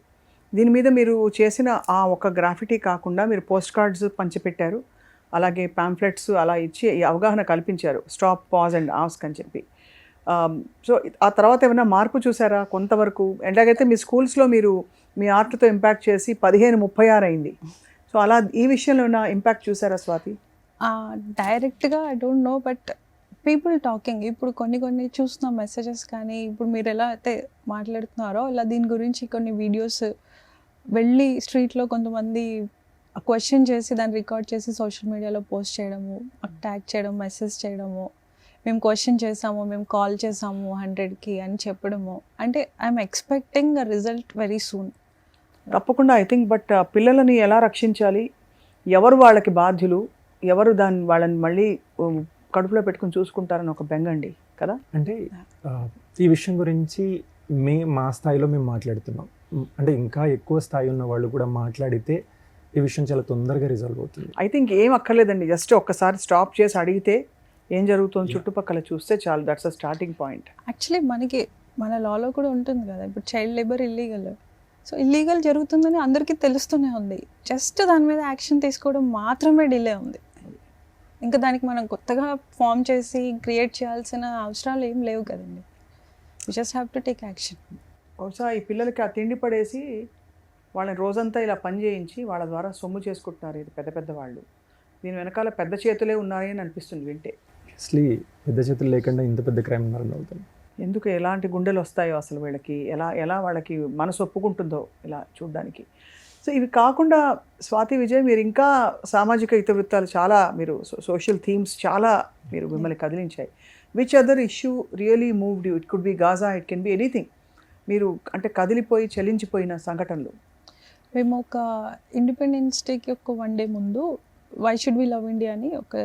దీని మీద మీరు చేసిన ఆ ఒక గ్రాఫిటీ కాకుండా మీరు పోస్ట్ కార్డ్స్ పంచిపెట్టారు, అలాగే పాంఫ్లెట్స్ అలా ఇచ్చి ఈ అవగాహన కల్పించారు, స్టాప్ పాజ్ అండ్ ఆస్క్ అని చెప్పి. సో ఆ తర్వాత ఏమైనా మార్పు చూసారా కొంతవరకు? ఎలాగైతే మీ స్కూల్స్లో మీరు మీ ఆర్ట్తో ఇంపాక్ట్ చేసి 1536 అయింది, సో అలా ఈ విషయంలో ఏమైనా ఇంపాక్ట్ చూసారా స్వాతి? డైరెక్ట్గా I don't know, but people talking ఇప్పుడు కొన్ని చూస్తున్నాం మెసేజెస్, కానీ ఇప్పుడు మీరు ఎలా అయితే మాట్లాడుతున్నారో ఇలా దీని గురించి కొన్ని వీడియోస్ వెళ్ళి స్ట్రీట్లో కొంతమంది క్వశ్చన్ చేసి దాన్ని రికార్డ్ చేసి సోషల్ మీడియాలో పోస్ట్ చేయడము, ట్యాగ్ చేయడం, మెసేజ్ చేయడము, మేము క్వశ్చన్ చేసాము, మేము కాల్ చేసాము 100కి అని చెప్పడము. అంటే I'm expecting a result very soon. తప్పకుండా ఐ థింక్, బట్ పిల్లలని ఎలా రక్షించాలి, ఎవరు వాళ్ళకి బాధ్యులు, ఎవరు వాళ్ళని మళ్ళీ కడుపులో పెట్టుకుని చూసుకుంటారని ఒక బెంగండి కదా. అంటే ఈ విషయం గురించి మా స్థాయిలో మేము మాట్లాడుతున్నాం, అంటే ఇంకా ఎక్కువ స్థాయి ఉన్న వాళ్ళు కూడా మాట్లాడితే ఈ విషయం చాలా తొందరగా రిజాల్వ్ అవుతుంది. ఐ థింక్ ఏం అక్కర్లేదండి, జస్ట్ ఒక్కసారి స్టాప్ చేసి అడిగితే ఏం జరుగుతుందో చుట్టుపక్కల చూస్తే చాలు, that's a starting point. Actually మన లాలో కూడా ఉంటుంది కదా, ఇప్పుడు child labour illegal, so illegal జరుగుతుందని అందరికీ తెలుస్తూనే ఉంది, జస్ట్ దాని మీద యాక్షన్ తీసుకోవడం మాత్రమే డిలే ఉంది. ఇంకా దానికి మనం కొత్తగా ఫామ్ చేసి క్రియేట్ చేయాల్సిన అవసరాలు ఏం లేవు కదండి. We just have to take action. బహుశా ఈ పిల్లలకి ఆ తిండి పడేసి వాళ్ళని రోజంతా ఇలా పని చేయించి వాళ్ళ ద్వారా సొమ్ము చేసుకుంటున్నారు ఇది పెద్ద వాళ్ళు. దీని వెనకాల పెద్ద చేతులే ఉన్నాయని అనిపిస్తుంది వింటే. అసలు పెద్ద చేతులు లేకుండా ఇంత పెద్ద క్రైమ్ అవుతుంది. ఎందుకు ఎలాంటి గుండెలు వస్తాయో అసలు వీళ్ళకి, ఎలా వాళ్ళకి మనసు ఒప్పుకుంటుందో ఇలా చూడడానికి. సో ఇవి కాకుండా స్వాతి విజయ్, మీరు ఇంకా సామాజిక ఇతివృత్తాలు చాలా, మీరు సోషల్ థీమ్స్ చాలా మీరు మిమ్మల్ని కదిలించాయి. Which other issue really moved you? It could be Gaza, it can be anything. మీరు అంటే కదిలిపోయి చలించిపోయిన సంఘటనలు. మేము ఒక ఇండిపెండెన్స్ డేకి ఒక 1 day ముందు why should we love India అని ఒక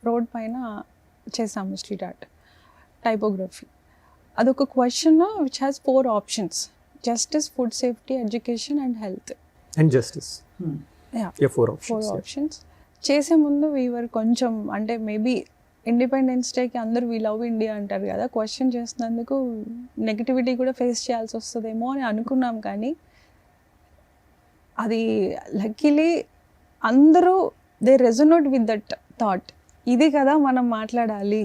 రోడ్ పైన చేసాము స్ట్రీట్ ఆర్ట్ టైపోగ్రఫీ. అదొక question which has 4 options: justice, food safety, education and health. And justice. Ya, 4 options. చేసే ముందు వీవర్ కొంచెం, అంటే మేబీ ఇండిపెండెన్స్ డేకి అందరూ వీ లవ్ ఇండియా అంటారు కదా, క్వశ్చన్ చేసినందుకు నెగిటివిటీ కూడా ఫేస్ చేయాల్సి వస్తుందేమో అని అనుకున్నాం. కానీ అది లక్కీలీ అందరూ they resonate with that thought. ఇది కదా మనం మాట్లాడాలి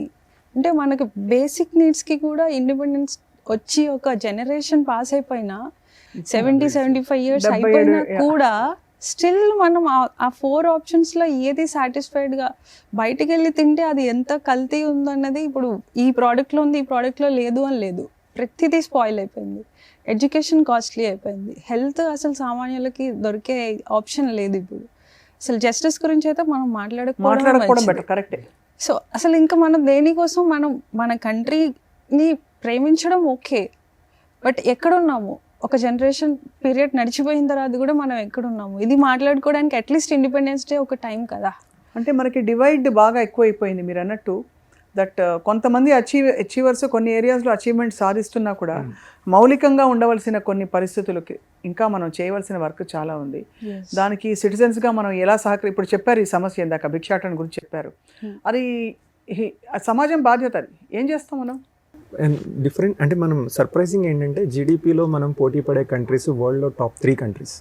అంటే, మనకు బేసిక్ నీడ్స్కి కూడా ఇండిపెండెన్స్ వచ్చి ఒక జనరేషన్ పాస్ అయిపోయినా 70-75 years అయిపోయినా కూడా స్టిల్ మనం ఆ 4 optionsలో ఏది సాటిస్ఫైడ్గా బయటికి వెళ్ళి తింటే అది ఎంత కల్తీ ఉందన్నది, ఇప్పుడు ఈ ప్రోడక్ట్లో ఉంది ఈ ప్రోడక్ట్లో లేదు అని లేదు, ప్రతిదీ స్పాయిల్ అయిపోయింది. ఎడ్యుకేషన్ కాస్ట్లీ అయిపోయింది. హెల్త్ అసలు సామాన్యులకి దొరికే ఆప్షన్ లేదు ఇప్పుడు. అసలు జస్టిస్ గురించి అయితే మనం మాట్లాడుకోవడం బెటర్, కరెక్టే. సో అసలు ఇంకా మనం దేనికోసం మన కంట్రీని ప్రేమించడం ఓకే, బట్ ఎక్కడున్నాము? ఒక జనరేషన్ పీరియడ్ నడిచిపోయిన తర్వాత కూడా మనం ఎక్కడున్నాము? ఇది మాట్లాడుకోవడానికి అట్లీస్ట్ ఇండిపెండెన్స్ డే ఒక టైం కదా. అంటే మనకి డివైడ్ బాగా ఎక్కువైపోయింది మీరు అన్నట్టు. దట్ కొంతమంది అచీవర్స్ కొన్ని ఏరియాస్లో అచీవ్మెంట్ సాధిస్తున్నా కూడా మౌలికంగా ఉండవలసిన కొన్ని పరిస్థితులకి ఇంకా మనం చేయవలసిన వర్క్ చాలా ఉంది. దానికి సిటిజన్స్గా మనం ఎలా ఇప్పుడు చెప్పారు ఈ సమస్య, ఇందాక భిక్షాటన గురించి చెప్పారు, అది సమాజం బాధ్యత. అది ఏం చేస్తాం మనం? అండ్ డిఫరెంట్, అంటే మనం సర్ప్రైజింగ్ ఏంటంటే జీడిపిలో మనం పోటీ పడే కంట్రీస్ వరల్డ్లో టాప్ 3 కంట్రీస్,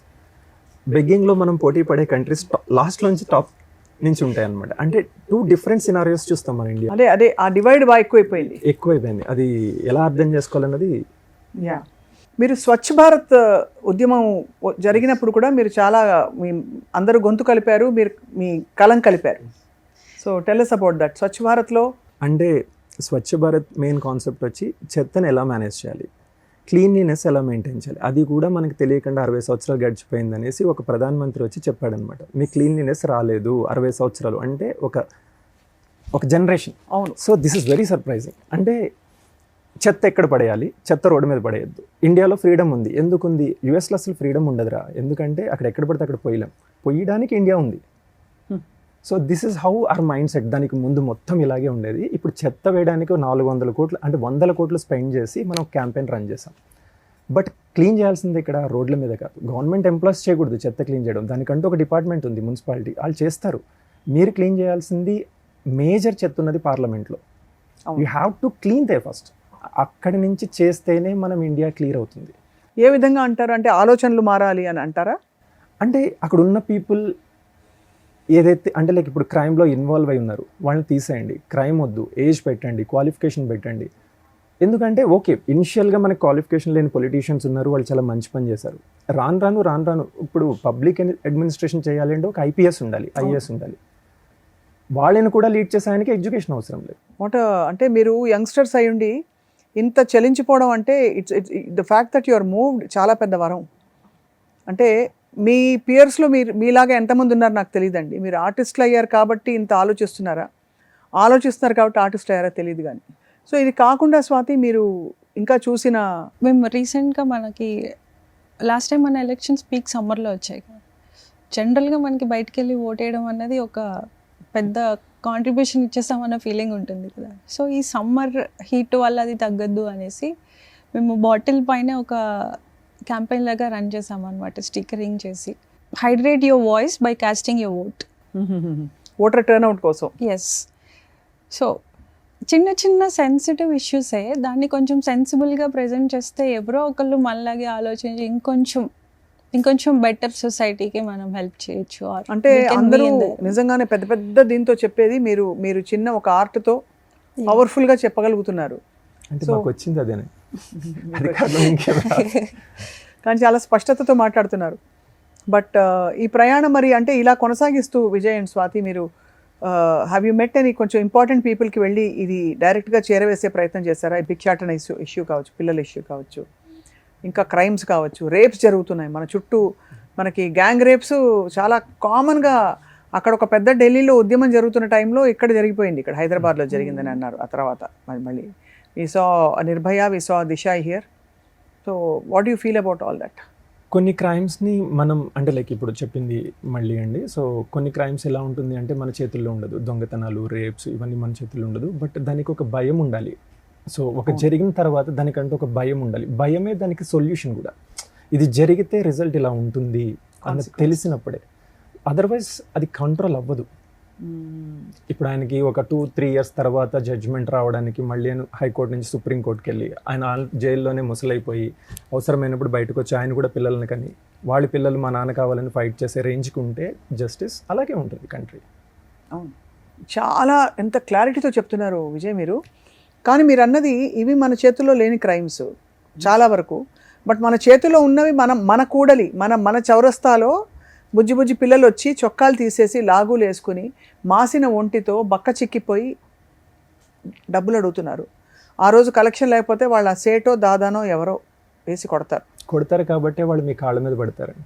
బెగ్గింగ్లో మనం పోటీ పడే కంట్రీస్ లాస్ట్లోంచి టాప్ నుంచి ఉంటాయి అనమాట. అంటే 2 డిఫరెంట్ సినారియోస్ చూస్తాం మన ఇండియా. అదే అదే ఆ డివైడ్ బాగా ఎక్కువైపోయింది. ఎక్కువైపోయింది. అది ఎలా అర్థం చేసుకోవాలన్నది. యా, మీరు స్వచ్ఛ భారత్ ఉద్యమం జరిగినప్పుడు కూడా మీరు చాలా మీ అందరూ గొంతు కలిపారు, మీరు మీ కలం కలిపారు. So tell us about that. Swachh భారత్లో అంటే స్వచ్ఛ భారత్ మెయిన్ కాన్సెప్ట్ వచ్చి చెత్తను ఎలా మేనేజ్ చేయాలి, క్లీన్లీనెస్ ఎలా మెయింటైన్ చేయాలి. అది కూడా మనకు తెలియకుండా 60 సంవత్సరాలు గడిచిపోయింది అనేసి ఒక ప్రధానమంత్రి వచ్చి చెప్పాడనమాట. మీ క్లీన్లీనెస్ రాలేదు 60 సంవత్సరాలు అంటే ఒక జనరేషన్. అవును. So this is very surprising. అంటే చెత్త ఎక్కడ పడేయాలి, చెత్త రోడ్డు మీద పడేయద్దు. ఇండియాలో ఫ్రీడమ్ ఉంది. ఎందుకు ఉంది? యూఎస్లో అసలు ఫ్రీడమ్ ఉండదురా. ఎందుకంటే అక్కడ ఎక్కడ పడితే అక్కడ పొయ్యడానికి ఇండియా ఉంది. So this is how our mind set. దానికి ముందు మొత్తం ఇలాగే ఉండేది. ఇప్పుడు చెత్త వేయడానికి 400 కోట్లు అంటే 100 కోట్లు స్పెండ్ చేసి మనం క్యాంపెయిన్ రన్ చేసాం. బట్ క్లీన్ చేయాల్సింది ఇక్కడ రోడ్ల మీద కాదు. గవర్నమెంట్ ఎంప్లాయీస్ చేయకూడదు చెత్త క్లీన్ చేయడం. దానికంటూ ఒక డిపార్ట్మెంట్ ఉంది, మున్సిపాలిటీ, వాళ్ళు చేస్తారు. మీరు క్లీన్ చేయాల్సింది మేజర్ చెత్త ఉన్నది పార్లమెంట్లో. You have to clean they first. అక్కడి నుంచి చేస్తేనే మనం ఇండియా క్లియర్ అవుతుంది. ఏ విధంగా అంటారు? అంటే ఆలోచనలు మారాలి అని అంటారా? అంటే అక్కడ ఉన్న పీపుల్ ఏదైతే అంటే లైక్ ఇప్పుడు క్రైమ్లో ఇన్వాల్వ్ అయి ఉన్నారు వాళ్ళని తీసేయండి. క్రైమ్ వద్దు, ఏజ్ పెట్టండి, క్వాలిఫికేషన్ పెట్టండి. ఎందుకంటే ఓకే ఇనిషియల్గా మనకి క్వాలిఫికేషన్ లేని పొలిటీషియన్స్ ఉన్నారు, వాళ్ళు చాలా మంచి పని చేశారు. రాను ఇప్పుడు పబ్లిక్ అడ్మినిస్ట్రేషన్ చేయాలి అంటే ఒక ఐపీఎస్ ఉండాలి, ఐఏఎస్ ఉండాలి. వాళ్ళని కూడా లీడ్ చేసే ఆయనకి ఎడ్యుకేషన్ అవసరం లేదు. వాట్ అంటే మీరు యంగ్స్టర్స్ అయ్యుండి ఇంత చలించిపోవడం అంటే it's the fact that you are moved చాలా పెద్ద వరం. అంటే మీ పియర్స్లో మీలాగా ఎంతమంది ఉన్నారు నాకు తెలియదండి. మీరు ఆర్టిస్టులు అయ్యారు కాబట్టి ఇంత ఆలోచిస్తున్నారు కాబట్టి ఆర్టిస్ట్ అయ్యారా తెలియదు కానీ. సో ఇది కాకుండా స్వాతి మీరు ఇంకా చూసిన మేము రీసెంట్గా మనకి లాస్ట్ టైం మన ఎలక్షన్స్ పీక్ సమ్మర్లో వచ్చాయి కదా. జనరల్గా మనకి బయటికి వెళ్ళి ఓటేయడం అన్నది ఒక పెద్ద కాంట్రిబ్యూషన్ ఇచ్చేస్తామన్న ఫీలింగ్ ఉంటుంది కదా. సో ఈ సమ్మర్ హీట్ వల్ల అది తగ్గద్దు అనేసి మేము బాటిల్ పైన ఒక క్యాంపెయిన్ లాగా రన్ చేసాం అనమాట, స్టిక్కరింగ్ చేసి. Hydrate your voice by casting your vote. Voter turnout కోసం. ఎస్. సో చిన్న చిన్న సెన్సిటివ్ ఇష్యూసే దాన్ని కొంచెం సెన్సిబుల్గా ప్రజెంట్ చేస్తే ఎవరో ఒకళ్ళు మనలాగే ఆలోచించి ఇంకొంచెం బెటర్ సొసైటీకి మనం హెల్ప్ చేయొచ్చు. అంటే అందరూ నిజంగానే పెద్ద పెద్ద దీంతో చెప్పేది మీరు చిన్న ఒక ఆర్ట్తో పవర్ఫుల్గా చెప్పగలుగుతున్నారు. అంటే మాకు వచ్చింది అదేనే. కానీ చాలా స్పష్టతతో మాట్లాడుతున్నారు. బట్ ఈ ప్రయాణం మరి అంటే ఇలా కొనసాగిస్తూ విజయ్ అండ్ స్వాతి మీరు హ్యావ్ యూ మెట్ అని కొంచెం ఇంపార్టెంట్ పీపుల్కి వెళ్ళి ఇది డైరెక్ట్గా చేరవేసే ప్రయత్నం చేశారా? ఈ భిక్షాటన ఇష్యూ కావచ్చు, పిల్లల ఇష్యూ కావచ్చు, ఇంకా క్రైమ్స్ కావచ్చు, రేప్స్ జరుగుతున్నాయి మన చుట్టూ. మనకి గ్యాంగ్ రేప్స్ చాలా కామన్గా. అక్కడ ఒక పెద్ద ఢిల్లీలో ఉద్యమం జరుగుతున్న టైంలో ఇక్కడ జరిగిపోయింది, ఇక్కడ హైదరాబాద్లో జరిగిందని అన్నారు. ఆ తర్వాత మళ్ళీ we saw Nirbhaya, we saw Disha here. So what do you feel about all that? కొన్ని క్రైమ్స్ని మనం అంటే లైక్ ఇప్పుడు చెప్పింది మళ్ళీ అండి. సో కొన్ని క్రైమ్స్ ఎలా ఉంటుంది అంటే మన చేతుల్లో ఉండదు. దొంగతనాలు, రేప్స్ ఇవన్నీ మన చేతుల్లో ఉండదు. బట్ దానికి ఒక భయం ఉండాలి. సో ఒక జరిగిన తర్వాత దానికంటే ఒక భయం ఉండాలి. భయమే దానికి సొల్యూషన్ కూడా. ఇది జరిగితే రిజల్ట్ ఇలా ఉంటుంది అన్నది తెలిసినప్పుడే. అదర్వైజ్ అది కంట్రోల్ అవ్వదు. ఇప్పుడు ఆయనకి ఒక 2-3 years తర్వాత జడ్జ్మెంట్ రావడానికి మళ్ళీ హైకోర్టు నుంచి సుప్రీంకోర్టుకి వెళ్ళి ఆయన జైల్లోనే ముసలైపోయి అవసరమైనప్పుడు బయటకు వచ్చి ఆయన కూడా పిల్లల్ని కానీ వాళ్ళ పిల్లలు మా నాన్న కావాలని ఫైట్ చేసే రేంజ్కి ఉంటే జస్టిస్ అలాగే ఉంటుంది కంట్రీ. అవును, చాలా ఎంత క్లారిటీతో చెప్తున్నారు విజయ్ మీరు. కానీ మీరు అన్నది ఇవి మన చేతుల్లో లేని క్రైమ్స్ చాలా వరకు. బట్ మన చేతిలో ఉన్నవి మన కూడలి మన చౌరస్తాలో బుజ్జి పిల్లలు వచ్చి చొక్కాలు తీసేసి లాగులు వేసుకుని మాసిన ఒంటితో బక్క చిక్కిపోయి డబ్బులు అడుగుతున్నారు. ఆ రోజు కలెక్షన్ లేకపోతే వాళ్ళ సేటో దాదానో ఎవరో వేసి కొడతారు కాబట్టి వాళ్ళు మీ కాళ్ళ మీద పడతారండి.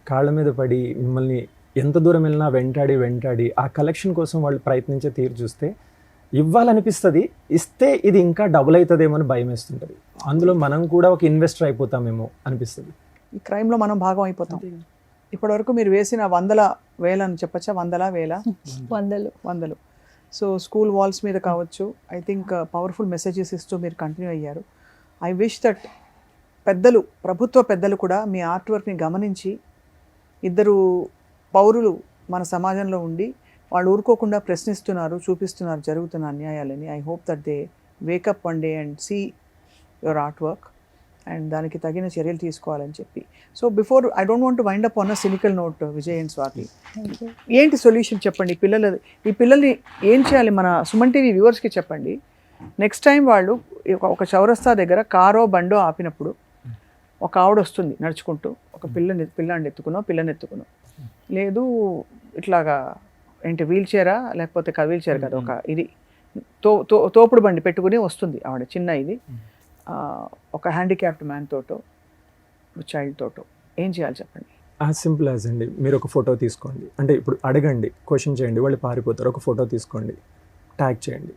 కాళ్ళ మీద పడి మిమ్మల్ని ఎంత దూరం వెళ్ళినా వెంటాడి ఆ కలెక్షన్ కోసం వాళ్ళు ప్రయత్నించే తీరు చూస్తే ఇవ్వాలనిపిస్తుంది. ఇస్తే ఇది ఇంకా డబుల్ అవుతుందేమో అని భయం వేస్తుంటుంది. అందులో మనం కూడా ఒక ఇన్వెస్టర్ అయిపోతామేమో అనిపిస్తుంది. ఈ క్రైమ్లో మనం భాగం అయిపోతాం. ఇప్పటివరకు మీరు వేసిన 100,000 అని చెప్పచ్చా? 100,000 సో స్కూల్ వాల్స్ మీద కావచ్చు, ఐ థింక్ పవర్ఫుల్ మెసేజెస్ ఇస్తూ మీరు కంటిన్యూ అయ్యారు. ఐ విష్ దట్ ప్రభుత్వ పెద్దలు కూడా మీ ఆర్ట్ వర్క్ని గమనించి ఇద్దరు పౌరులు మన సమాజంలో ఉండి వాళ్ళు ఊరుకోకుండా ప్రశ్నిస్తున్నారు, చూపిస్తున్నారు జరుగుతున్న అన్యాయాలని. I hope that they wake up one day and see your art work. And దానికి తగిన చర్యలు తీసుకోవాలని చెప్పి. So before I don't want to wind up on a cynical note Vijay and Swathi, thank you. ఏంటి సొల్యూషన్ చెప్పండి. ఈ పిల్లల్ని ఏం చేయాలి? మన సుమన్ టీవీ వ్యూవర్స్కి చెప్పండి. నెక్స్ట్ టైం వాళ్ళు ఒక చౌరస్తా దగ్గర కారో బండో ఆపినప్పుడు ఒక ఆవిడ వస్తుంది నడుచుకుంటూ, ఒక పిల్లాన్ని ఎత్తుకునో లేదు ఇట్లాగా ఏంటి వీల్ చైరా లేకపోతే వీల్ చైర్ కదా, ఒక ఇది తోపుడు బండి పెట్టుకుని వస్తుంది ఆవిడ, చిన్న ఇది, ఒక హ్యాండిక్యాప్డ్ మ్యాన్ తోటో చైల్డ్ తోటో, ఏం చేయాలి చెప్పండి. యాజ్ సింపుల్ యాజ్ అండి, మీరు ఒక ఫోటో తీసుకోండి, అంటే ఇప్పుడు అడగండి, క్వశ్చన్ చేయండి, వాళ్ళు పారిపోతారు, ఒక ఫోటో తీసుకోండి, ట్యాగ్ చేయండి,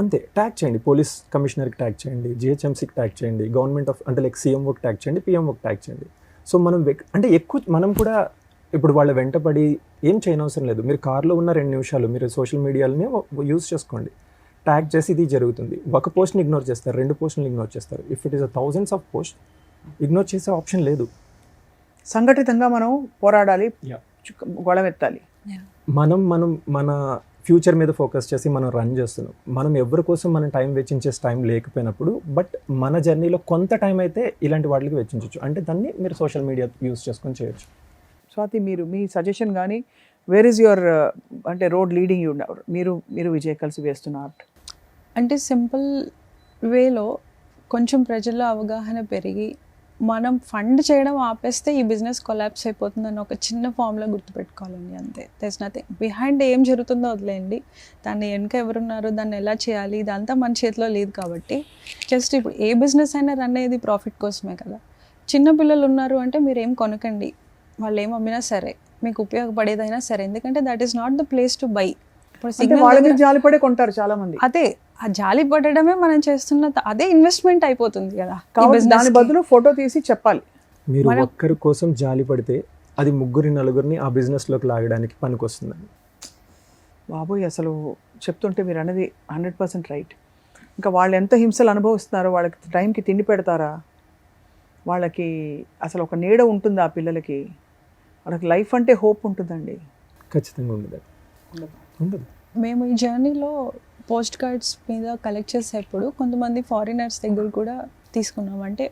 అంతే ట్యాగ్ చేయండి, పోలీస్ కమిషనర్కి ట్యాగ్ చేయండి, జిహెచ్ఎంసీకి ట్యాగ్ చేయండి, గవర్నమెంట్ ఆఫ్ అంటే లైక్ సీఎంఓకి ట్యాగ్ చేయండి, పిఎంఓకి ట్యాగ్ చేయండి. సో మనం అంటే ఎక్కువ మనం కూడా ఇప్పుడు వాళ్ళ వెంటపడి ఏం చేయనవసరం లేదు. మీరు కార్లో ఉన్న 2 నిమిషాలు మీరు సోషల్ మీడియాలని యూజ్ చేసుకోండి, ట్యాగ్ చేసి ఇది జరుగుతుంది. ఒక పోస్ట్ని ఇగ్నోర్ చేస్తారు, 2 పోస్ట్ని ఇగ్నోర్ చేస్తారు. If it is thousands of post, ignore చేసే ఆప్షన్ లేదు. సంఘటితంగా మనం పోరాడాలి, గొడవెత్తాలి. మనం మన ఫ్యూచర్ మీద ఫోకస్ చేసి మనం రన్ చేస్తున్నాం. మనం ఎవరి కోసం మనం టైం వెచ్చించే టైం లేకపోయినప్పుడు, బట్ మన జర్నీలో కొంత టైం అయితే ఇలాంటి వాటికి వెచ్చించవచ్చు. అంటే దాన్ని మీరు సోషల్ మీడియా యూజ్ చేసుకొని చేయొచ్చు. స్వాతి, మీరు మీ సజెషన్ కానీ, వేర్ ఈజ్ యువర్ అంటే రోడ్ లీడింగ్ యూ, మీరు విజయ్ కలిసి వేస్తున్న ఆర్ట్ అంటే సింపుల్ వేలో కొంచెం ప్రజల్లో అవగాహన పెరిగి మనం ఫండ్ చేయడం ఆపేస్తే ఈ బిజినెస్ కొలాప్స్ అయిపోతుందని ఒక చిన్న ఫామ్లో గుర్తుపెట్టుకోవాలండి, అంతే. There's nothing behind. ఏం జరుగుతుందో వదిలేయండి, దాన్ని వెనక ఎవరున్నారు, దాన్ని ఎలా చేయాలి, ఇదంతా మన చేతిలో లేదు. కాబట్టి జస్ట్ ఇప్పుడు ఏ బిజినెస్ అయినా రన్ అయ్యేది ప్రాఫిట్ కోసమే కదా. చిన్న పిల్లలు ఉన్నారు అంటే మీరు ఏం కొనకండి, వాళ్ళు ఏం అమ్మినా సరే, మీకు ఉపయోగపడేదైనా సరే, ఎందుకంటే that is not the place to buy. ఇప్పుడు వాళ్ళ మీద జాలిపడే కొంటారు చాలా మంది. అదే ఆ జాలి పడడమే మనం చేస్తున్న అదే ఇన్వెస్ట్మెంట్ అయిపోతుంది కదా. దాని బదులు ఫోటో తీసి చెప్పాలి. మీరు ఒక్కరి కోసం జాలి పడితే అది 3-4 ఆ బిజినెస్లోకి లాగడానికి పనికొస్తుందండి. బాబోయ్, అసలు చెప్తుంటే మీరు అనేది 100% రైట్. ఇంకా వాళ్ళు ఎంత హింసలు అనుభవిస్తున్నారో, వాళ్ళకి టైంకి తిండి పెడతారా, వాళ్ళకి అసలు ఒక నీడ ఉంటుందా, ఆ పిల్లలకి వాళ్ళకి లైఫ్ అంటే హోప్ ఉంటుందండి? ఖచ్చితంగా ఉండదు. మేము ఈ జర్నీలో పోస్ట్ కార్డ్స్ మీద కలెక్ట్ చేసేప్పుడు కొంతమంది ఫారినర్స్ దగ్గర కూడా తీసుకున్నాం. అంటే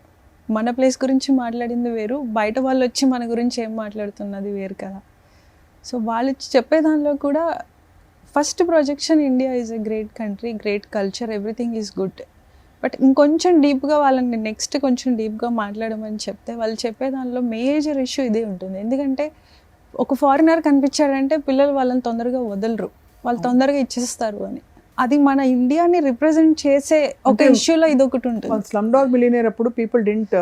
మన ప్లేస్ గురించి మాట్లాడింది వేరు, బయట వాళ్ళు వచ్చి మన గురించి ఏం మాట్లాడుతున్నది వేరు కదా. సో వాళ్ళు చెప్పే దానిలో కూడా first projection, India is a great country, great culture, everything is good. But ఇంకొంచెం డీప్గా వాళ్ళని నెక్స్ట్ కొంచెం డీప్గా మాట్లాడమని చెప్తే వాళ్ళు చెప్పే దానిలో మేజర్ ఇష్యూ ఇదే ఉంటుంది. ఎందుకంటే ఒక ఫారినర్ కనిపించాడంటే పిల్లలు వాళ్ళని తొందరగా వదలరు, వాళ్ళు తొందరగా ఇచ్చేస్తారు అని. అది మన ఇండియాని రిప్రజెంట్ చేసే ఒక ఇష్యూలో ఇది ఒకటి ఉంటుంది. స్లమ్ డాగ్ మిలియనేర్ అప్పుడు people didn't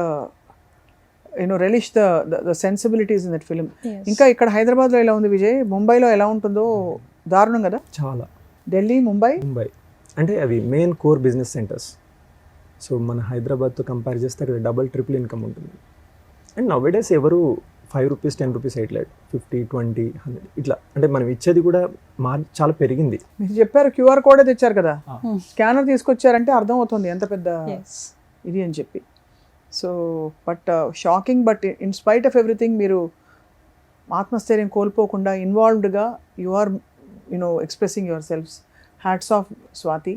relish the sensibilities in that film. ఇంకా ఇక్కడ హైదరాబాద్లో ఎలా ఉంది విజయ్, ముంబైలో ఎలా ఉంటుందో దారుణం కదా. చాలా. ఢిల్లీ, ముంబై అంటే అవి main core business centres. So మన హైదరాబాద్తో కంపేర్ చేస్తే అక్కడ డబుల్ ట్రిపుల్ ఇన్కమ్ ఉంటుంది. అండ్ నౌవేడేస్ ఎవరు 5 రూపీస్ 10 రూపీస్ 50, 20, 100 ఇట్లా, అంటే మనం ఇచ్చేది కూడా చాలా పెరిగింది. మీరు చెప్పారు QR కోడే తెచ్చారు కదా, స్కానర్ తీసుకొచ్చారంటే అర్థం అవుతుంది ఎంత పెద్ద ఇది అని చెప్పి. So but shocking, but in spite of everything మీరు ఆత్మస్థైర్యం కోల్పోకుండా ఇన్వాల్వ్డ్గా you are expressing your selfs. Hats off Swathi,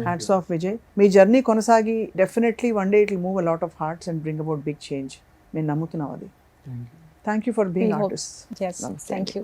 hats off Vijay. మీ జర్నీ కొనసాగి definitely one day it will move a lot of hearts and bring about big change. నేను నమ్ముతున్నాం అది. Thank you for being artists. Yes, thank you.